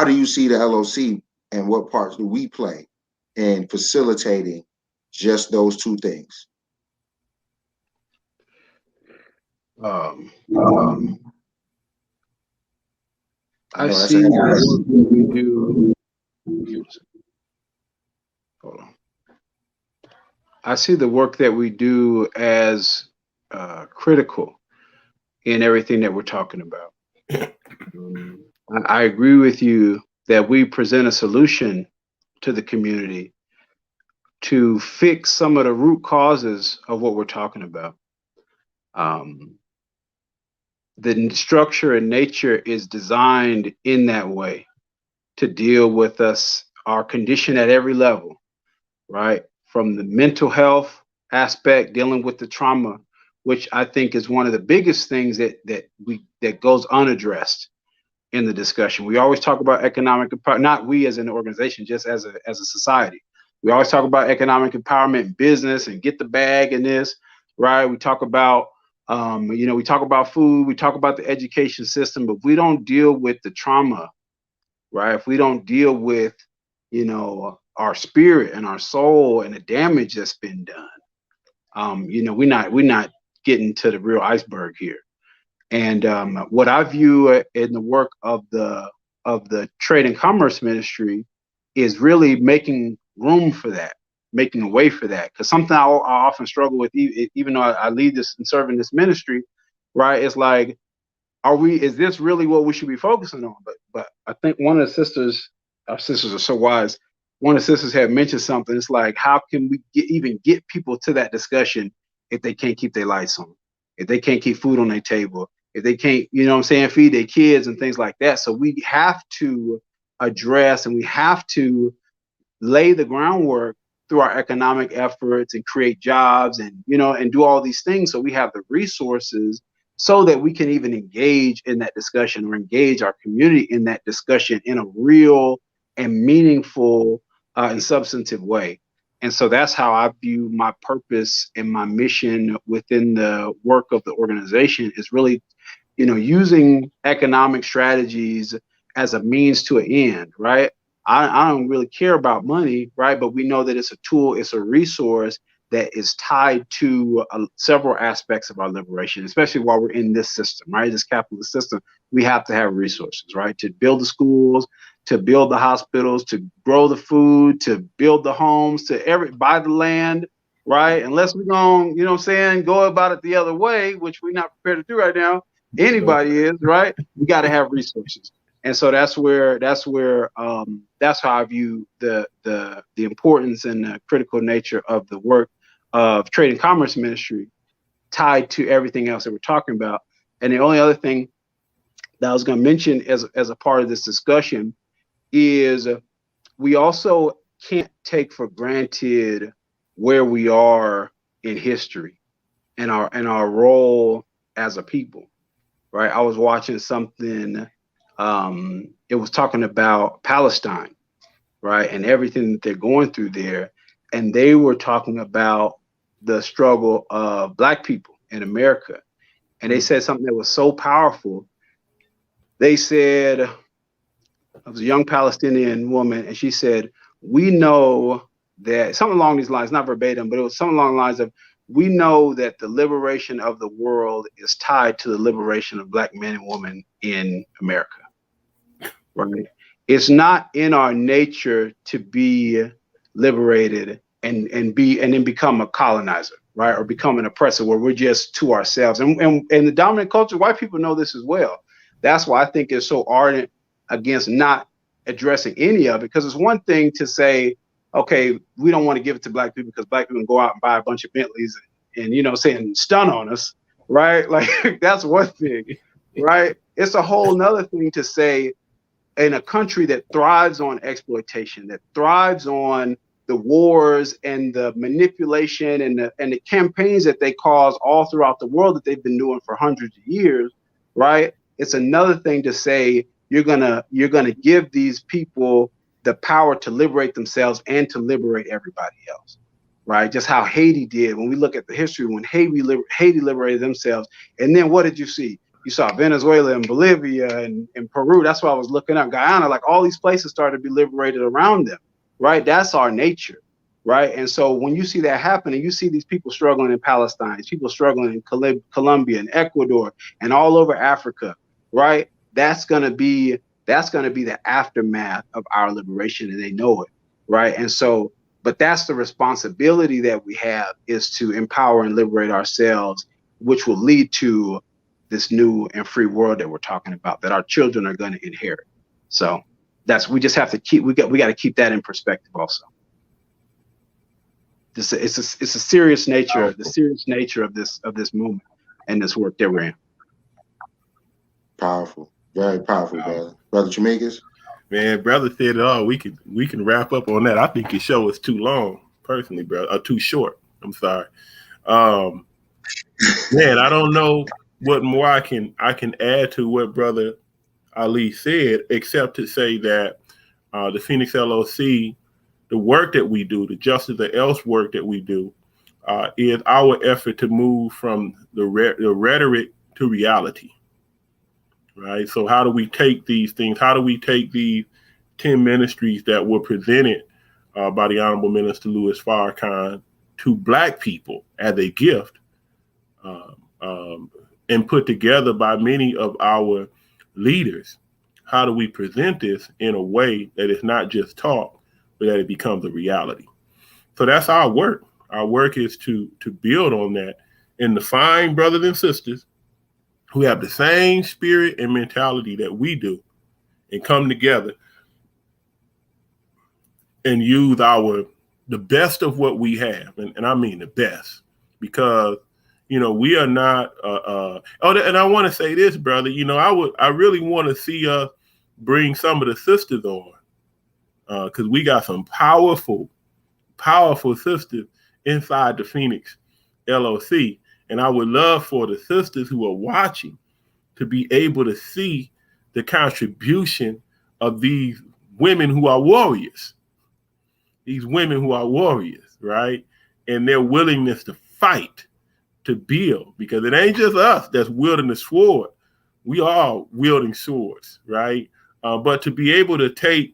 do you see the L.O.C and what parts do we play in facilitating just those two things? I see the work that we do Hold on. I see the work that we do as critical in everything that we're talking about. I agree with you that we present a solution to the community to fix some of the root causes of what we're talking about. The structure and nature is designed in that way to deal with us, our condition at every level, right? From the mental health aspect, dealing with the trauma, which I think is one of the biggest things that goes unaddressed in the discussion. We always talk about economic empowerment, not we as an organization, just as a society. We always talk about economic empowerment in business and get the bag in this, right? We talk about we talk about food, we talk about the education system, but we don't deal with the trauma, right? If we don't deal with, our spirit and our soul and the damage that's been done, we're not getting to the real iceberg here. And what I view in the work of the Trade and Commerce Ministry is really making room for that, making a way for that. Because something I often struggle with, even though I lead this and serve in this ministry, right? It's like, is this really what we should be focusing on? But I think one of the sisters, our sisters are so wise. One of the sisters had mentioned something. It's like, how can we even get people to that discussion if they can't keep their lights on, if they can't keep food on their table, if they can't, feed their kids and things like that. So we have to address and we have to lay the groundwork through our economic efforts and create jobs and do all these things so we have the resources so that we can even engage in that discussion or engage our community in that discussion in a real and meaningful and substantive way. And so that's how I view my purpose and my mission within the work of the organization is really, using economic strategies as a means to an end, right? I don't really care about money, right? But we know that it's a tool, it's a resource that is tied to several aspects of our liberation, especially while we're in this system, right? This capitalist system, we have to have resources, right? To build the schools, to build the hospitals, to grow the food, to build the homes, to buy the land, right? Unless we're going, go about it the other way, which we're not prepared to do right now. Anybody is, right? We got to have resources. And so that's how I view the importance and the critical nature of the work of Trade and Commerce Ministry tied to everything else that we're talking about. And the only other thing that I was going to mention as a part of this discussion is we also can't take for granted where we are in history and our role as a people, right? I was watching something, it was talking about Palestine, right? And everything that they're going through there. And they were talking about the struggle of Black people in America. And they said something that was so powerful. They said, it was a young Palestinian woman, and she said, we know that, something along these lines, not verbatim, but it was something along the lines of, we know that the liberation of the world is tied to the liberation of Black men and women in America, right? It's not in our nature to be liberated and then become a colonizer, right? Or become an oppressor where we're just to ourselves. And the dominant culture, white people know this as well. That's why I think it's so ardent against not addressing any of it, because it's one thing to say, okay, we don't want to give it to Black people because Black people can go out and buy a bunch of Bentleys and stun on us, right? Like that's one thing, right? It's a whole nother thing to say in a country that thrives on exploitation, that thrives on the wars and the manipulation and the campaigns that they cause all throughout the world that they've been doing for hundreds of years, right? It's another thing to say you're gonna give these people the power to liberate themselves and to liberate everybody else, right? Just how Haiti did. When we look at the history, when Haiti liberated themselves, and then what did you see? You saw Venezuela and Bolivia and Peru. That's why I was looking up Guyana. Like all these places started to be liberated around them, right? That's our nature, right? And so when you see that happen, and you see these people struggling in Palestine, people struggling in Colombia and Ecuador and all over Africa, right? That's gonna be That's going to be the aftermath of our liberation, and they know it, right? And so, but that's the responsibility that we have, is to empower and liberate ourselves, which will lead to this new and free world that we're talking about, that our children are going to inherit. So we just have to we got to keep that in perspective also. It's a serious nature, the serious nature of this movement and this work that we're in. Powerful, very powerful, brother Jamegas. Man, brother said it all. We can wrap up on that. I think his show is too long, personally, brother, or too short. I'm sorry. Man, I don't know what more I can add to what Brother Ali said, except to say that the Phoenix L.O.C., the work that we do, the Justice the Else work that we do, is our effort to move from the rhetoric to reality, right? So how do we take these things? How do we take these 10 ministries that were presented by the Honorable Minister Louis Farrakhan to Black people as a gift, and put together by many of our leaders? How do we present this in a way that is not just talk, but that it becomes a reality? So that's our work. Our work is to build on that and to find brothers and sisters who have the same spirit and mentality that we do, and come together and use the best of what we have. And I mean the best, because we are not. And I want to say this, brother. I really want to see us bring some of the sisters on, because we got some powerful sisters inside the Phoenix L.O.C. And I would love for the sisters who are watching to be able to see the contribution of these women who are warriors. These women who are warriors, right? And their willingness to fight, to build, because it ain't just us that's wielding the sword. We are wielding swords, right? But to be able to take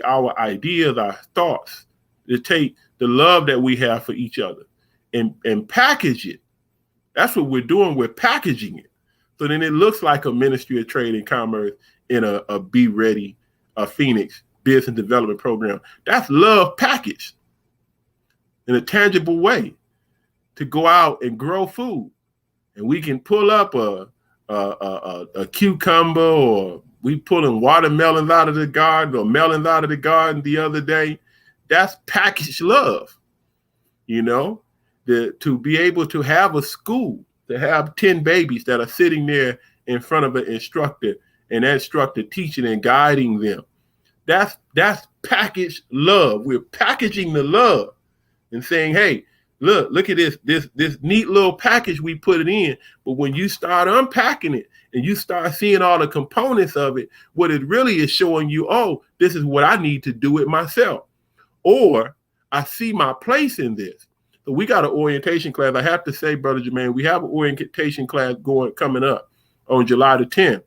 our ideas, our thoughts, to take the love that we have for each other and package it. That's what we're doing. We're packaging it. So then it looks like a Ministry of Trade and Commerce in a Be Ready, a Phoenix business development program. That's love packaged in a tangible way to go out and grow food. And we can pull up a cucumber, or we pulling watermelons out of the garden, or melons out of the garden the other day. That's packaged love, to be able to have a school, to have 10 babies that are sitting there in front of an instructor, and that instructor teaching and guiding them. That's packaged love. We're packaging the love and saying, hey, look at this neat little package we put it in. But when you start unpacking it and you start seeing all the components of it, what it really is showing you, oh, this is what I need to do it myself. Or I see my place in this. So we got an orientation class. I have to say, Brother Jermaine, we have an orientation class coming up on July the 10th.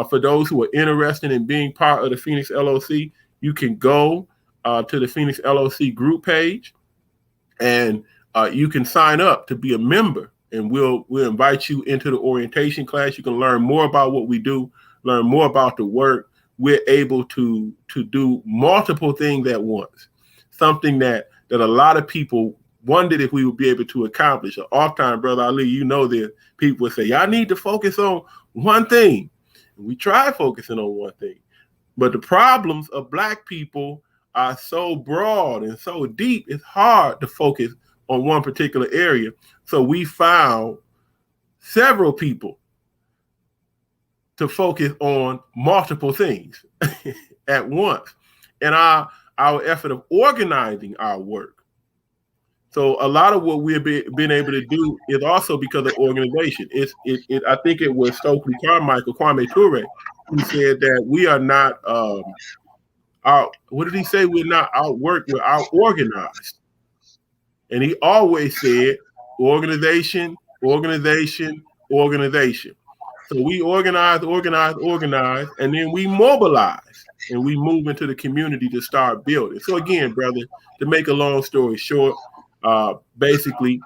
For those who are interested in being part of the Phoenix L.O.C., you can go to the Phoenix L.O.C. group page, and you can sign up to be a member, and we'll invite you into the orientation class. You can learn more about what we do, learn more about the work. We're able to do multiple things at once, something that a lot of people wondered if we would be able to accomplish. Oftentimes, Brother Ali, this, people would say, y'all need to focus on one thing. And we try focusing on one thing. But the problems of Black people are so broad and so deep, it's hard to focus on one particular area. So we found several people to focus on multiple things at once. And our effort of organizing our work. So a lot of what we've been able to do is also because of organization. I think it was Stokely Carmichael, Kwame Ture, who said that we are not what did he say? We're not outworked, we're out-organized. And he always said organization, organization, organization. So we organize, and then we mobilize, and we move into the community to start building. So again, brother, to make a long story short, basically,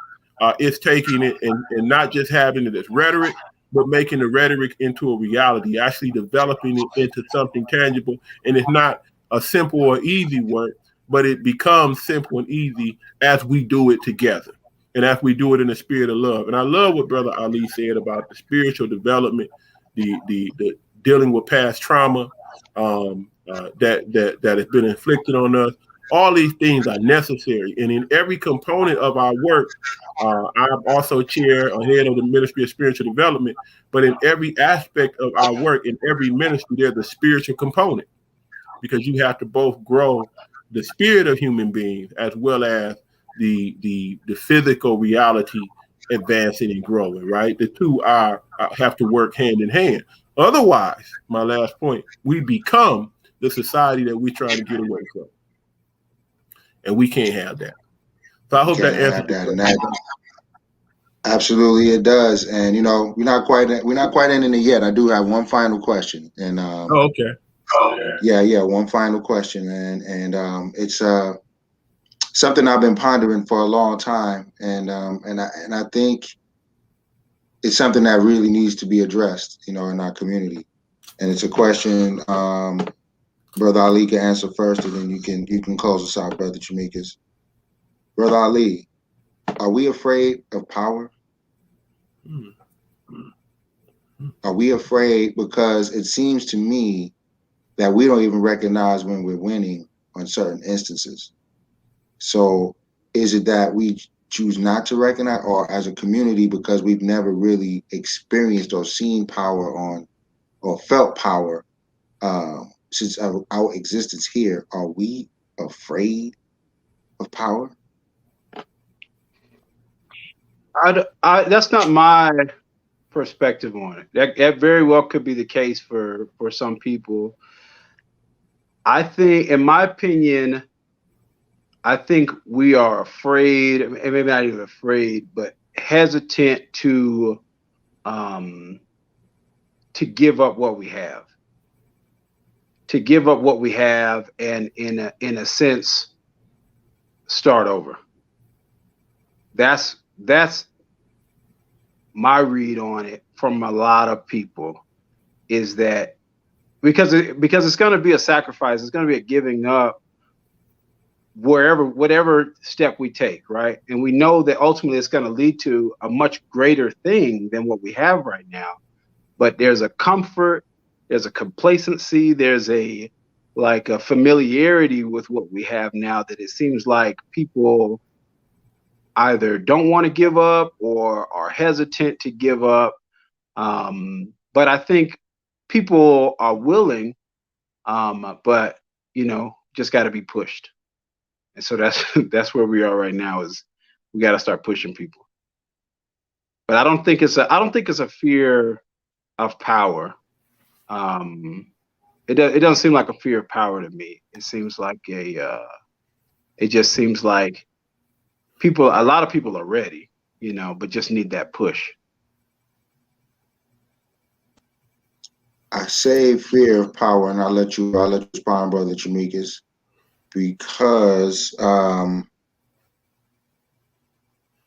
it's taking it and not just having it as rhetoric, but making the rhetoric into a reality, actually developing it into something tangible. And it's not a simple or easy work, but it becomes simple and easy as we do it together and as we do it in the spirit of love. And I love what Brother Ali said about the spiritual development, the dealing with past trauma that has been inflicted on us. All these things are necessary, and in every component of our work, I'm also chair or head of the Ministry of Spiritual Development. But in every aspect of our work, in every ministry, there's a spiritual component because you have to both grow the spirit of human beings as well as the physical reality advancing and growing. Right, the two have to work hand in hand. Otherwise, my last point, we become the society that we're trying to get away from, and we can't have that. So I hope that answers the question. Absolutely, it does. And we're not quite ending it yet. I do have one final question, and Oh, okay. yeah, one final question, and it's something I've been pondering for a long time, and I think it's something that really needs to be addressed, in our community. And it's a question Brother Ali can answer first, and then you can close us out, Brother Chamikas. Brother Ali, are we afraid of power? Are we afraid because it seems to me that we don't even recognize when we're winning on certain instances? So is it that we choose not to recognize, or as a community, because we've never really experienced or seen power or felt power since our existence here, are we afraid of power? That's not my perspective on it. That very well could be the case for some people. I think, in my opinion, I think we are afraid, and maybe not even afraid, but hesitant to give up what we have. To give up what we have, and in a sense, start over. That's my read on it from a lot of people, is that because it's going to be a sacrifice, it's going to be a giving up whatever step we take, right? And we know that ultimately it's going to lead to a much greater thing than what we have right now. But there's a comfort, there's a complacency, there's a familiarity with what we have now, that it seems like people either don't want to give up or are hesitant to give up. But I think people are willing, but just got to be pushed. And so that's where we are right now, is we got to start pushing people. But I don't think it's a fear of power. It doesn't seem like a fear of power to me. It seems like it just seems like a lot of people are ready, but just need that push. I say fear of power, and I'll let you respond, Brother Chamikas, because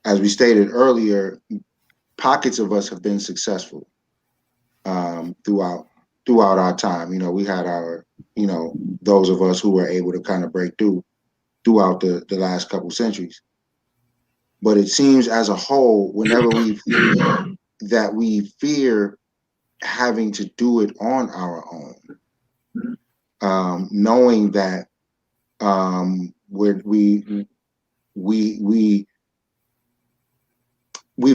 as we stated earlier, pockets of us have been successful throughout our time. We had our, those of us who were able to kind of break throughout the last couple centuries. But it seems as a whole, whenever that we fear having to do it on our own, knowing that we've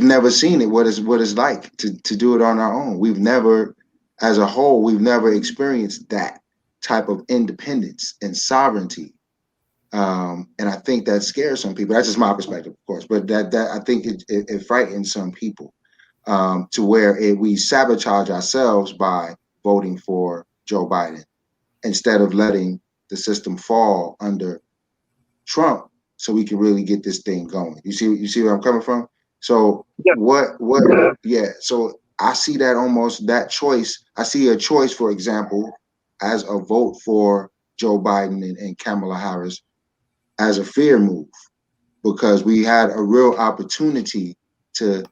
never seen it, what it's like to do it on our own. We've never, as a whole, we've never experienced that type of independence and sovereignty. And I think that scares some people. That's just my perspective, of course, but that I think it frightens some people to where we sabotage ourselves by voting for Joe Biden instead of letting the system fall under Trump so we can really get this thing going. You see where I'm coming from? So so I see that choice. I see a choice, for example, as a vote for Joe Biden and Kamala Harris as a fear move, because we had a real opportunity to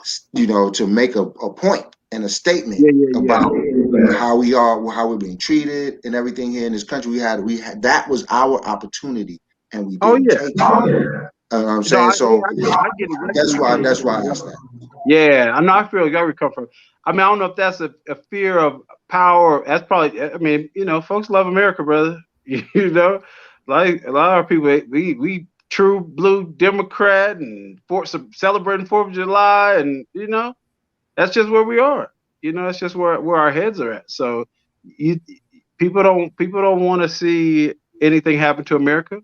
to make a point and a statement Yeah. about how we're being treated and everything here in this country. We had that was our opportunity, and we Oh didn't yeah. take it. You know what I'm No, saying? So I get exactly that's what why you're saying. I asked that. Yeah, I know. I feel where you come from. I mean, I don't know if that's a fear of power. That's probably. I mean, folks love America, brother. Like a lot of people, we true blue Democrat and celebrating 4th of July, and that's just where we are. That's just where our heads are at. So, you people don't want to see anything happen to America.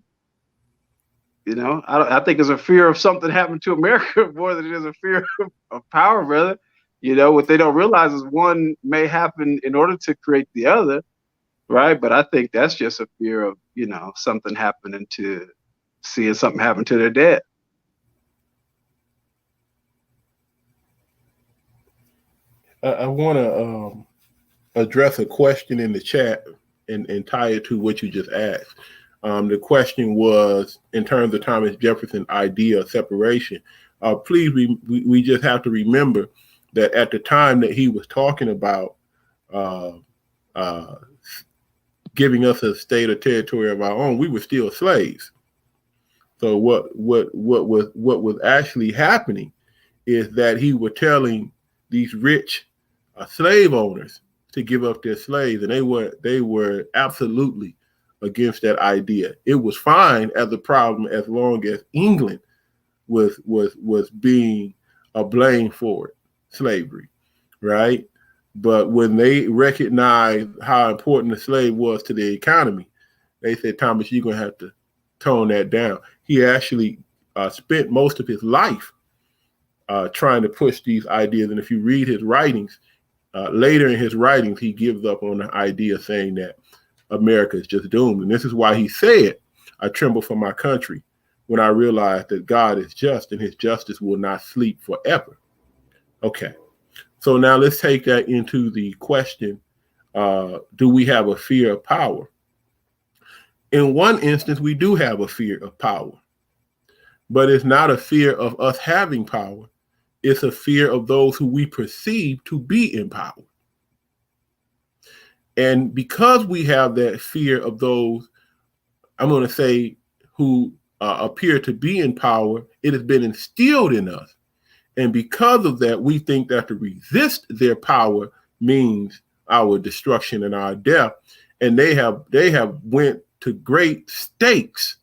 I think it's a fear of something happening to America more than it is a fear of power, brother. What they don't realize is one may happen in order to create the other, right? But I think that's just a fear of, seeing something happen to their dad. I want to address a question in the chat and tie it to what you just asked. The question was, in terms of Thomas Jefferson's idea of separation, please, we just have to remember that at the time that he was talking about uh, uh, giving us a state or territory of our own, we were still slaves. So what was actually happening is that he was telling these rich slave owners to give up their slaves, and they were absolutely against that idea. It was fine as a problem as long as England was being blamed for it, slavery, right? But when they recognized how important the slave was to the economy, they said, Thomas, you're gonna have to tone that down. He actually spent most of his life trying to push these ideas. And if you read his writings, later in his writings, he gives up on the idea, saying that America is just doomed. And this is why he said, I tremble for my country when I realize that God is just and his justice will not sleep forever. Okay. So now let's take that into the question, do we have a fear of power? In one instance, we do have a fear of power, but it's not a fear of us having power. It's a fear of those who we perceive to be in power. And because we have that fear of those, I'm going to say, who appear to be in power, it has been instilled in us. And because of that, we think that to resist their power means our destruction and our death. And they have went to great stakes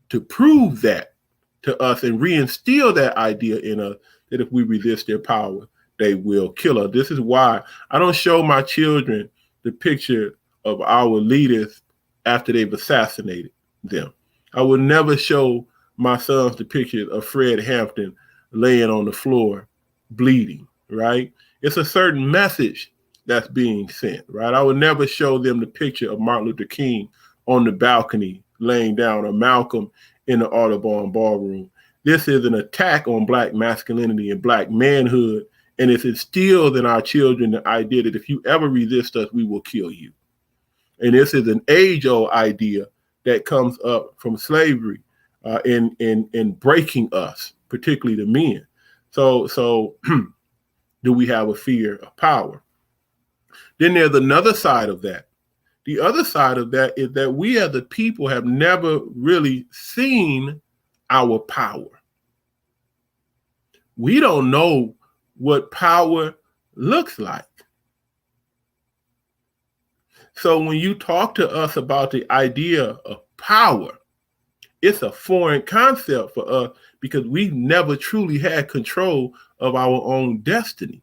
to prove that to us and reinstill that idea in us, that if we resist their power, they will kill us. This is why I don't show my children the picture of our leaders after they've assassinated them. I will never show my sons the picture of Fred Hampton laying on the floor bleeding, right? It's a certain message that's being sent, right? I would never show them the picture of Martin Luther King on the balcony laying down, or Malcolm in the Audubon ballroom. This is an attack on Black masculinity and Black manhood, and it's instilled in our children the idea that if you ever resist us, we will kill you. And this is an age-old idea that comes up from slavery in breaking us, particularly the men. So do we have a fear of power? Then there's another side of that. The other side of that is that we as a people have never really seen our power. We don't know what power looks like. So when you talk to us about the idea of power, it's a foreign concept for us because we've never truly had control of our own destiny.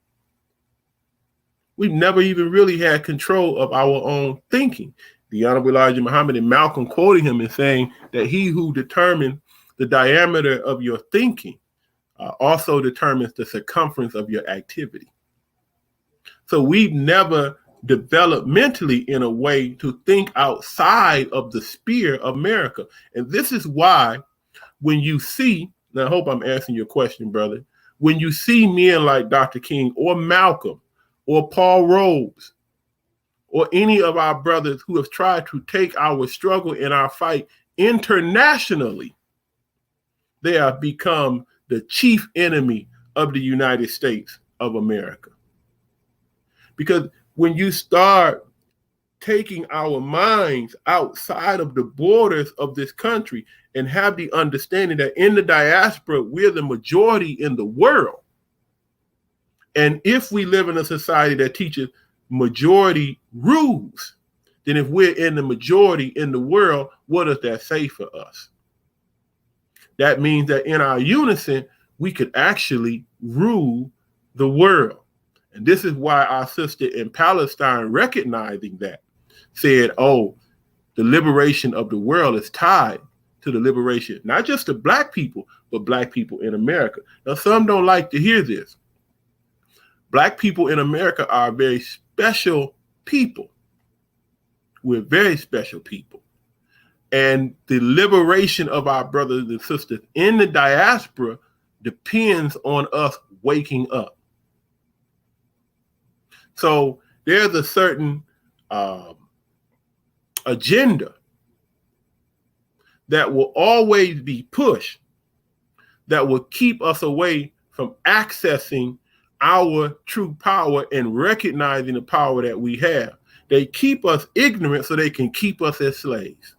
We've never even really had control of our own thinking. The Honorable Elijah Muhammad and Malcolm quoting him and saying that he who determines the diameter of your thinking also determines the circumference of your activity. So we've never developed mentally in a way to think outside of the sphere of America. And this is why when you see, and I hope I'm answering your question, brother, when you see men like Dr. King or Malcolm or Paul Rhodes or any of our brothers who have tried to take our struggle and our fight internationally, they have become the chief enemy of the United States of America. Because when you start taking our minds outside of the borders of this country and have the understanding that in the diaspora, we're the majority in the world. And if we live in a society that teaches majority rules, then if we're in the majority in the world, what does that say for us? That means that in our unison, we could actually rule the world. And this is why our sister in Palestine, recognizing that, said, oh, the liberation of the world is tied to the liberation, not just of Black people, but Black people in America. Now, some don't like to hear this. Black people in America are very special people. We're very special people. And the liberation of our brothers and sisters in the diaspora depends on us waking up. So there's a certain agenda that will always be pushed that will keep us away from accessing our true power and recognizing the power that we have. They keep us ignorant so they can keep us as slaves.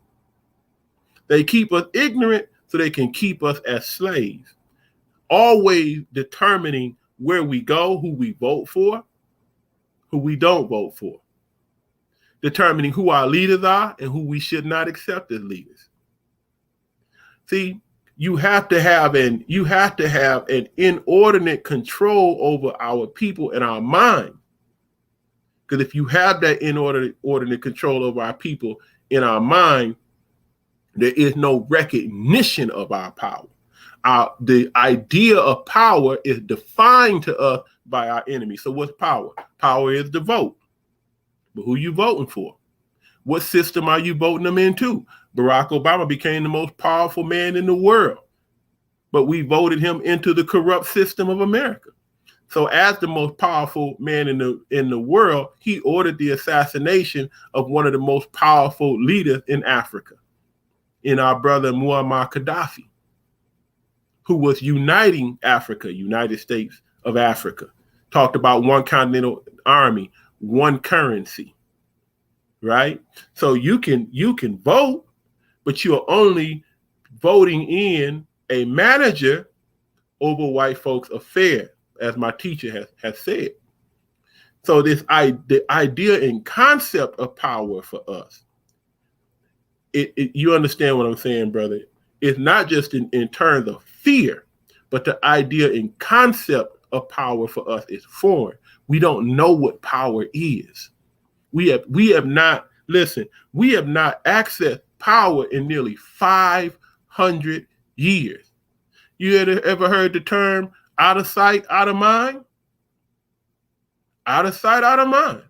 They keep us ignorant so they can keep us as slaves, always determining where we go, who we vote for, who we don't vote for, determining who our leaders are and who we should not accept as leaders. See, you have to have an inordinate control over our people and our mind. Because if you have that inordinate control over our people in our mind, there is no recognition of our power. The idea of power is defined to us by our enemy. So what's power? Power is the vote. But who you voting for? What system are you voting them into? Barack Obama became the most powerful man in the world, but we voted him into the corrupt system of America. So as the most powerful man in the world, he ordered the assassination of one of the most powerful leaders in Africa, in our brother Muammar Gaddafi, who was uniting Africa, United States of Africa, talked about one continental army, one currency, right? So you can vote, but you're only voting in a manager over white folks' affair, as my teacher has said. So the idea and concept of power for us, you understand what I'm saying, brother? It's not just in terms of fear, but the idea and concept of power for us is foreign. We don't know what power is. We have not accessed power in nearly 500 years. You ever heard the term out of sight, out of mind? Out of sight, out of mind.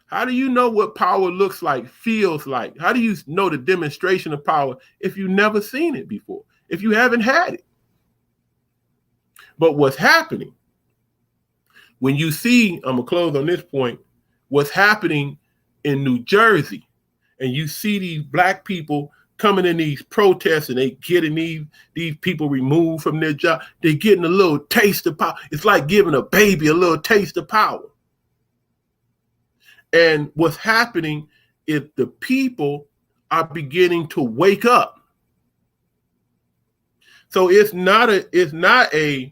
How do you know what power looks like, feels like? How do you know the demonstration of power if you've never seen it before, if you haven't had it? But what's happening, when you see, I'm going to close on this point, what's happening in New Jersey, and you see these Black people coming in these protests and they getting these people removed from their job, they're getting a little taste of power. It's like giving a baby a little taste of power. And what's happening is the people are beginning to wake up. So it's not a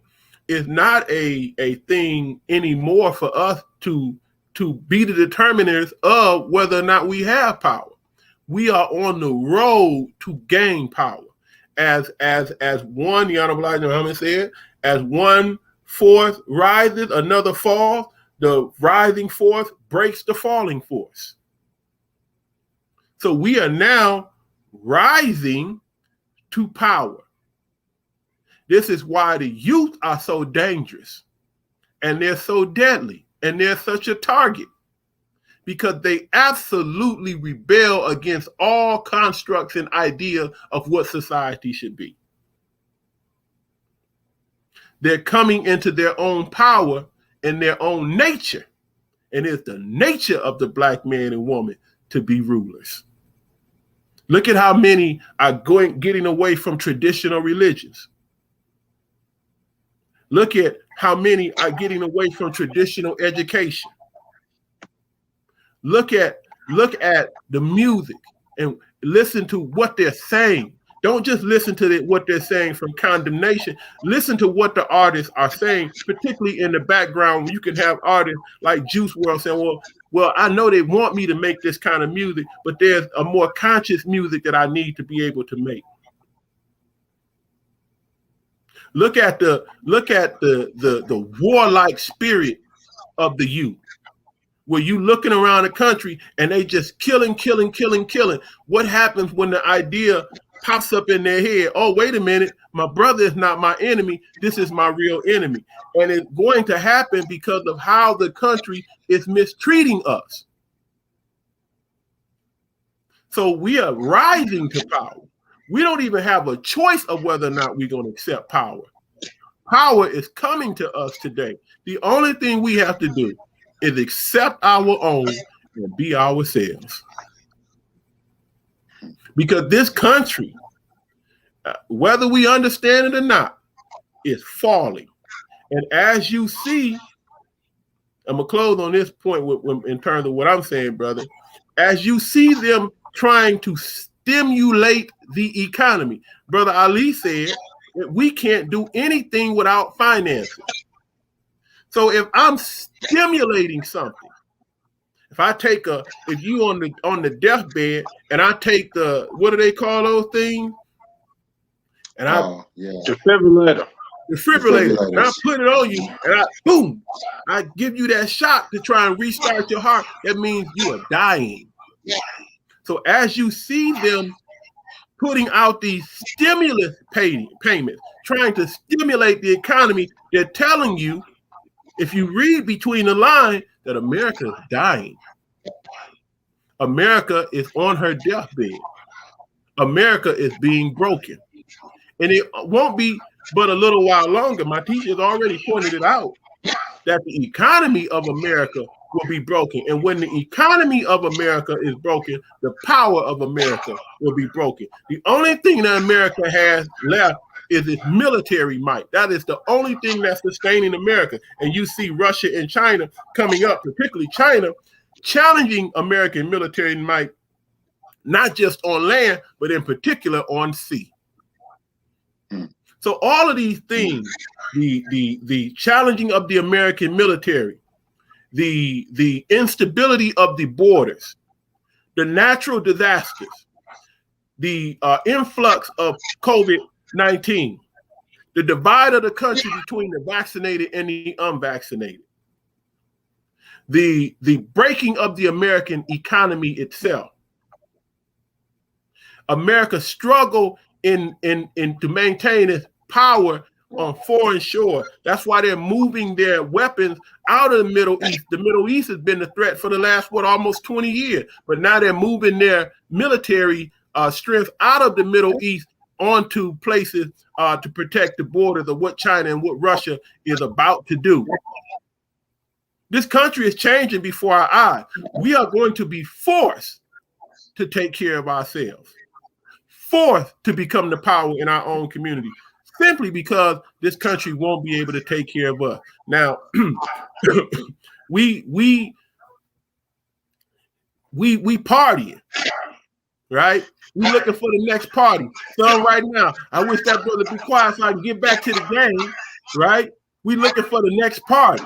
thing anymore for us to be the determiners of whether or not we have power. We are on the road to gain power. As one, the Honorable Elijah Muhammad said, as one force rises, another falls. The rising force breaks the falling force. So we are now rising to power. This is why the youth are so dangerous and they're so deadly and they're such a target, because they absolutely rebel against all constructs and ideas of what society should be. They're coming into their own power and their own nature. And it's the nature of the Black man and woman to be rulers. Look at how many are getting away from traditional religions. Look at how many are getting away from traditional education. Look at the music and listen to what they're saying. Don't just listen to what they're saying from condemnation. Listen to what the artists are saying, particularly in the background. You can have artists like Juice WRLD saying, well, I know they want me to make this kind of music, but there's a more conscious music that I need to be able to make. Look at the warlike spirit of the youth, where you looking around the country and they just killing. What happens when the idea pops up in their head? Oh, wait a minute, my brother is not my enemy. This is my real enemy. And it's going to happen because of how the country is mistreating us. So we are rising to power. We don't even have a choice of whether or not we're going to accept power. Power is coming to us today. The only thing we have to do is accept our own and be ourselves. Because this country, whether we understand it or not, is falling. And as you see, I'm going to close on this point in terms of what I'm saying, brother. As you see them trying to stimulate the economy, Brother Ali said that we can't do anything without finances. So if I'm stimulating something, if you on the deathbed and I take what do they call those things? And defibrillator. And I put it on you and I give you that shot to try and restart your heart. That means you are dying. So as you see them putting out these stimulus payments, trying to stimulate the economy, they're telling you, if you read between the lines, that America is dying. America is on her deathbed. America is being broken. And it won't be but a little while longer. My teachers already pointed it out, that the economy of America will be broken. And when the economy of America is broken, the power of America will be broken. The only thing that America has left is its military might. That is the only thing that's sustaining America. And you see Russia and China coming up, particularly China, challenging American military might, not just on land, but in particular on sea. So all of these things, the challenging of the American military, the instability of the borders, the natural disasters, the influx of COVID-19, the divide of the country between the vaccinated and the unvaccinated, the breaking of the American economy itself, America's struggle in to maintain its power on foreign shore. That's why they're moving their weapons out of the Middle East. The Middle East has been the threat for the last, almost 20 years. But now they're moving their military strength out of the Middle East onto places to protect the borders of what China and what Russia is about to do. This country is changing before our eyes. We are going to be forced to take care of ourselves, forced to become the power in our own community, simply because this country won't be able to take care of us. Now, we partying, right? We looking for the next party. So right now, I wish that brother be quiet so I can get back to the game, right? We looking for the next party.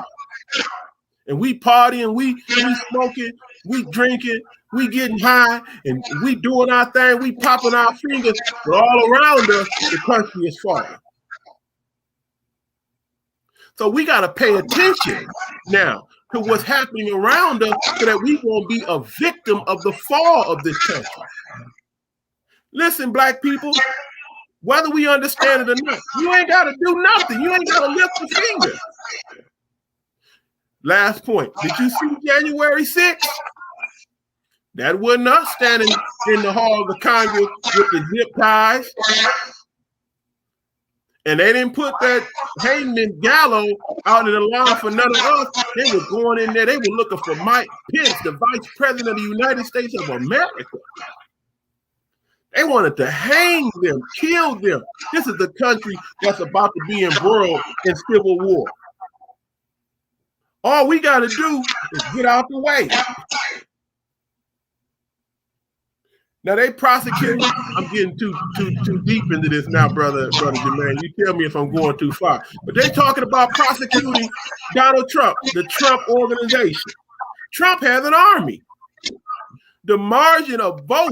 And we partying, we smoking, we drinking, we getting high, and we doing our thing, we popping our fingers, but all around us, the country is falling. So we got to pay attention now to what's happening around us so that we won't be a victim of the fall of this country. Listen, Black people, whether we understand it or not, you ain't got to do nothing. You ain't got to lift a finger. Last point. Did you see January 6th? That wasn't us standing in the hall of the Congress with the zip ties. And they didn't put that hangman gallows out in the line for none of us. They were going in there. They were looking for Mike Pence, the Vice President of the United States of America. They wanted to hang them, kill them. This is the country that's about to be embroiled in civil war. All we got to do is get out the way. Now they prosecute. I'm getting too deep into this now, brother Jermaine. You tell me if I'm going too far. But they talking about prosecuting Donald Trump, the Trump organization. Trump has an army. The margin of vote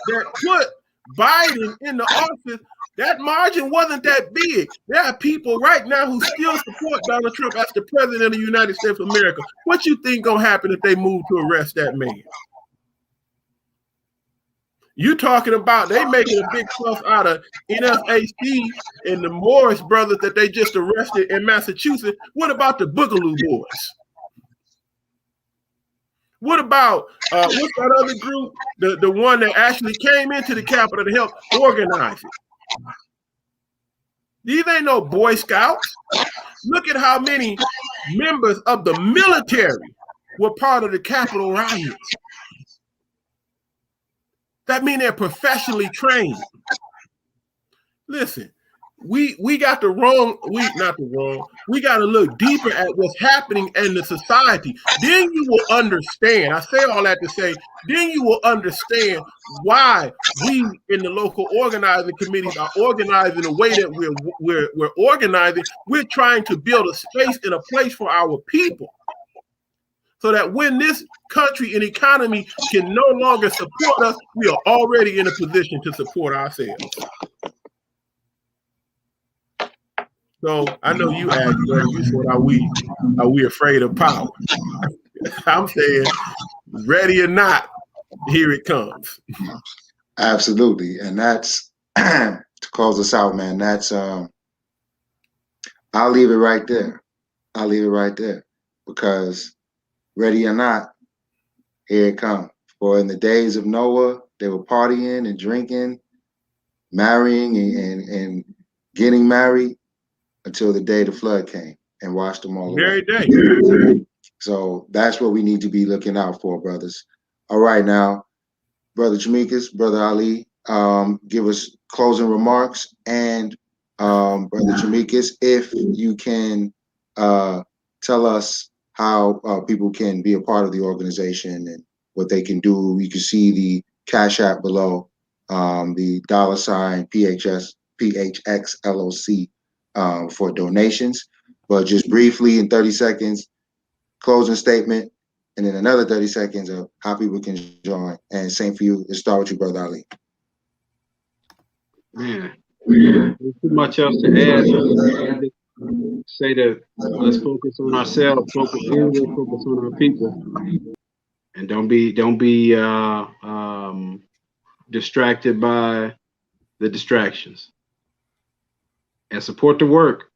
that put Biden in the office, that margin wasn't that big. There are people right now who still support Donald Trump as the president of the United States of America. What you think gonna happen if they move to arrest that man? You talking about they making a big fuss out of NFAC and the Morris brothers that they just arrested in Massachusetts. What about the Boogaloo Boys? What about what's that other group? The one that actually came into the Capitol to help organize it. These ain't no Boy Scouts. Look at how many members of the military were part of the Capitol riots. That means they're professionally trained. Listen, we got the wrong, we got to look deeper at what's happening in the society. Then you will understand. I say all that to say, then you will understand why we in the local organizing committees are organizing the way that we're organizing. We're trying to build a space and a place for our people, so that when this country and economy can no longer support us, we are already in a position to support ourselves. So I know you asked, you said, are we afraid of power? I'm saying, ready or not, here it comes. Absolutely. And that's, to close us out, man, that's, I'll leave it right there. I'll leave it right there, because ready or not, here it comes. For in the days of Noah, they were partying and drinking, marrying and getting married until the day the flood came and washed them all away. Very day. So that's what we need to be looking out for, brothers. All right, now, Brother Chamikas, Brother Ali, give us closing remarks. And Brother Chamikas, if you can tell us how people can be a part of the organization and what they can do. You can see the Cash App below, the $PHX L.O.C. For donations. But just briefly, in 30 seconds, closing statement, and then another 30 seconds of how people can join. And same for you. Let's start with you, Brother Ali. Man, there's too much else to add. Say that let's focus on ourselves, focus inward, focus on our people, and don't be distracted by the distractions, and support the work.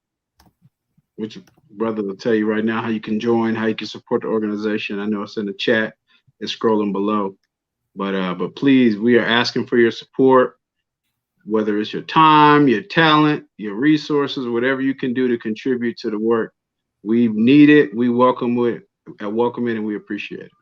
Which brother will tell you right now how you can join, how you can support the organization. I know it's in the chat, it's scrolling below, but please, we are asking for your support. Whether it's your time, your talent, your resources, whatever you can do to contribute to the work. We need it. We welcome it, and we appreciate it.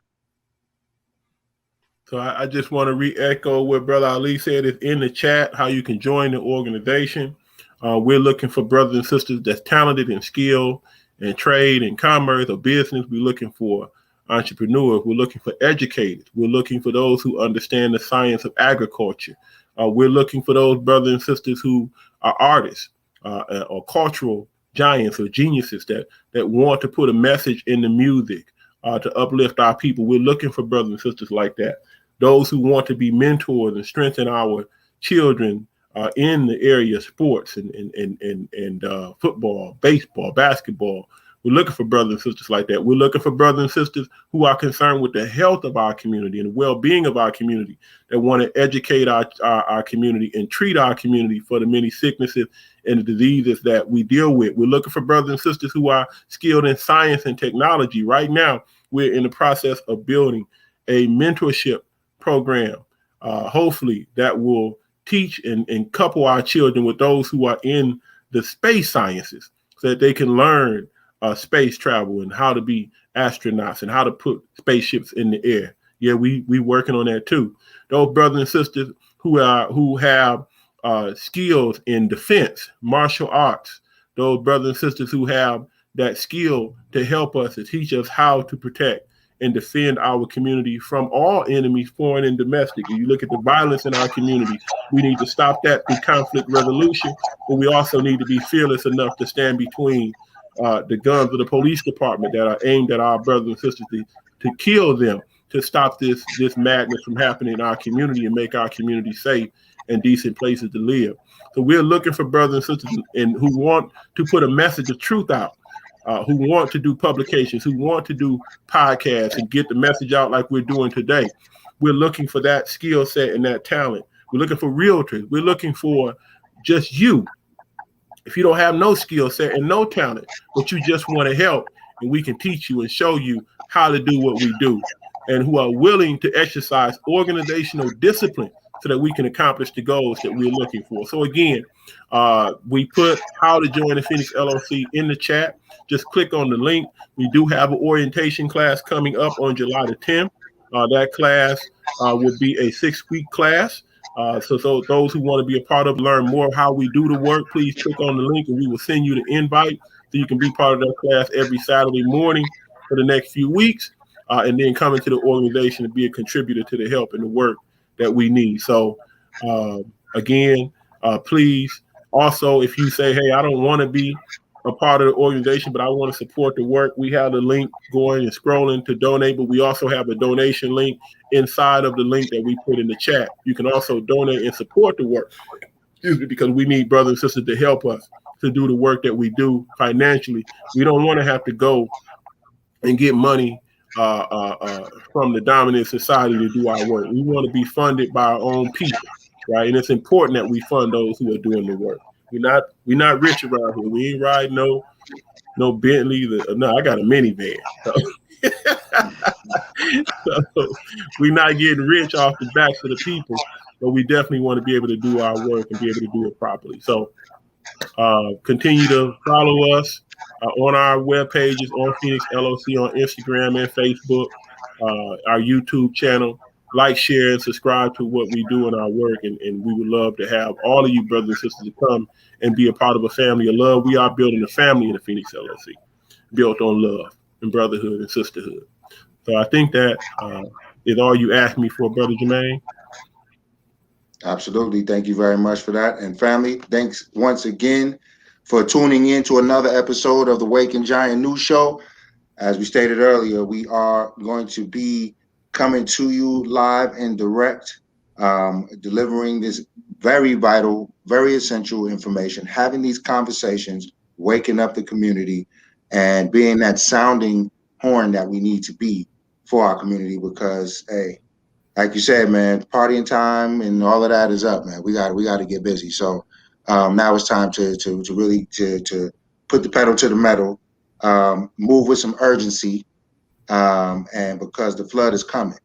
So I just want to re-echo what Brother Ali said. Is in the chat how you can join the organization. We're looking for brothers and sisters that's talented and skilled in trade and commerce or business. We're looking for entrepreneurs. We're looking for educators. We're looking for those who understand the science of agriculture. We're looking for those brothers and sisters who are artists or cultural giants or geniuses that want to put a message in the music to uplift our people. We're looking for brothers and sisters like that. Those who want to be mentors and strengthen our children in the area of sports and football, baseball, basketball. We're looking for brothers and sisters like that. We're looking for brothers and sisters who are concerned with the health of our community and the well-being of our community, that want to educate our community and treat our community for the many sicknesses and the diseases that we deal with. We're looking for brothers and sisters who are skilled in science and technology. Right now, we're in the process of building a mentorship program, hopefully that will teach and couple our children with those who are in the space sciences so that they can learn space travel and how to be astronauts and how to put spaceships in the air. Yeah, we working on that too. Those brothers and sisters who have skills in defense, martial arts. Those brothers and sisters who have that skill to help us, to teach us how to protect and defend our community from all enemies, foreign and domestic. If you look at the violence in our community, we need to stop that through conflict resolution, but we also need to be fearless enough to stand between the guns of the police department that are aimed at our brothers and sisters to kill them, to stop this madness from happening in our community and make our community safe and decent places to live. So we're looking for brothers and sisters who want to put a message of truth out, who want to do publications, who want to do podcasts and get the message out like we're doing today. We're looking for that skill set and that talent. We're looking for realtors. We're looking for just you. If you don't have no skill set and no talent, but you just want to help, and we can teach you and show you how to do what we do, and who are willing to exercise organizational discipline so that we can accomplish the goals that we're looking for. So again, we put how to join the Phoenix L.O.C. in the chat. Just click on the link. We do have an orientation class coming up on July the 10th. That class will be a 6-week class. So those who want to be a part of, learn more of how we do the work, please click on the link and we will send you the invite so you can be part of that class every Saturday morning for the next few weeks, and then come into the organization and be a contributor to the help and the work that we need. So again, please also, if you say, hey, I don't want to be a part of the organization, but I want to support the work, we have the link going and scrolling to donate, but we also have a donation link inside of the link that we put in the chat. You can also donate and support the work, because we need brothers and sisters to help us to do the work that we do financially. We don't want to have to go and get money from the dominant society to do our work. We want to be funded by our own people, right? And it's important that we fund those who are doing the work. We're not rich around here. We ain't riding no Bentley. No, I got a minivan. So we're not getting rich off the backs of the people, but we definitely want to be able to do our work and be able to do it properly. So continue to follow us on our web pages, on Phoenix LOC, on Instagram and Facebook, our YouTube channel. Like, share, and subscribe to what we do in our work. And we would love to have all of you brothers and sisters to come and be a part of a family of love. We are building a family in the Phoenix LOC, built on love and brotherhood and sisterhood. So I think that is all you asked me for, Brother Jermaine. Absolutely. Thank you very much for that. And family, thanks once again for tuning in to another episode of the Waking Giant News Show. As we stated earlier, we are going to be coming to you live and direct, delivering this very vital, very essential information, having these conversations, waking up the community, and being that sounding horn that we need to be for our community. Because, hey, like you said, man, partying time and all of that is up, man. We got to get busy. So now it's time to really put the pedal to the metal, move with some urgency, and because the flood is coming.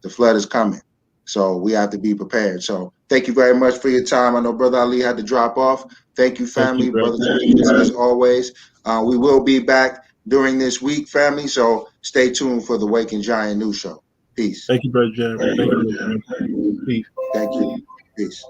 The flood is coming. So we have to be prepared. So thank you very much for your time. I know Brother Ali had to drop off. Thank you, family. Brother, as always. We will be back during this week, family. So stay tuned for the Waking Giant News Show. Peace. Thank you, Brother Jeremy. Thank you, Brother Jeremy. Peace. Thank you. Peace.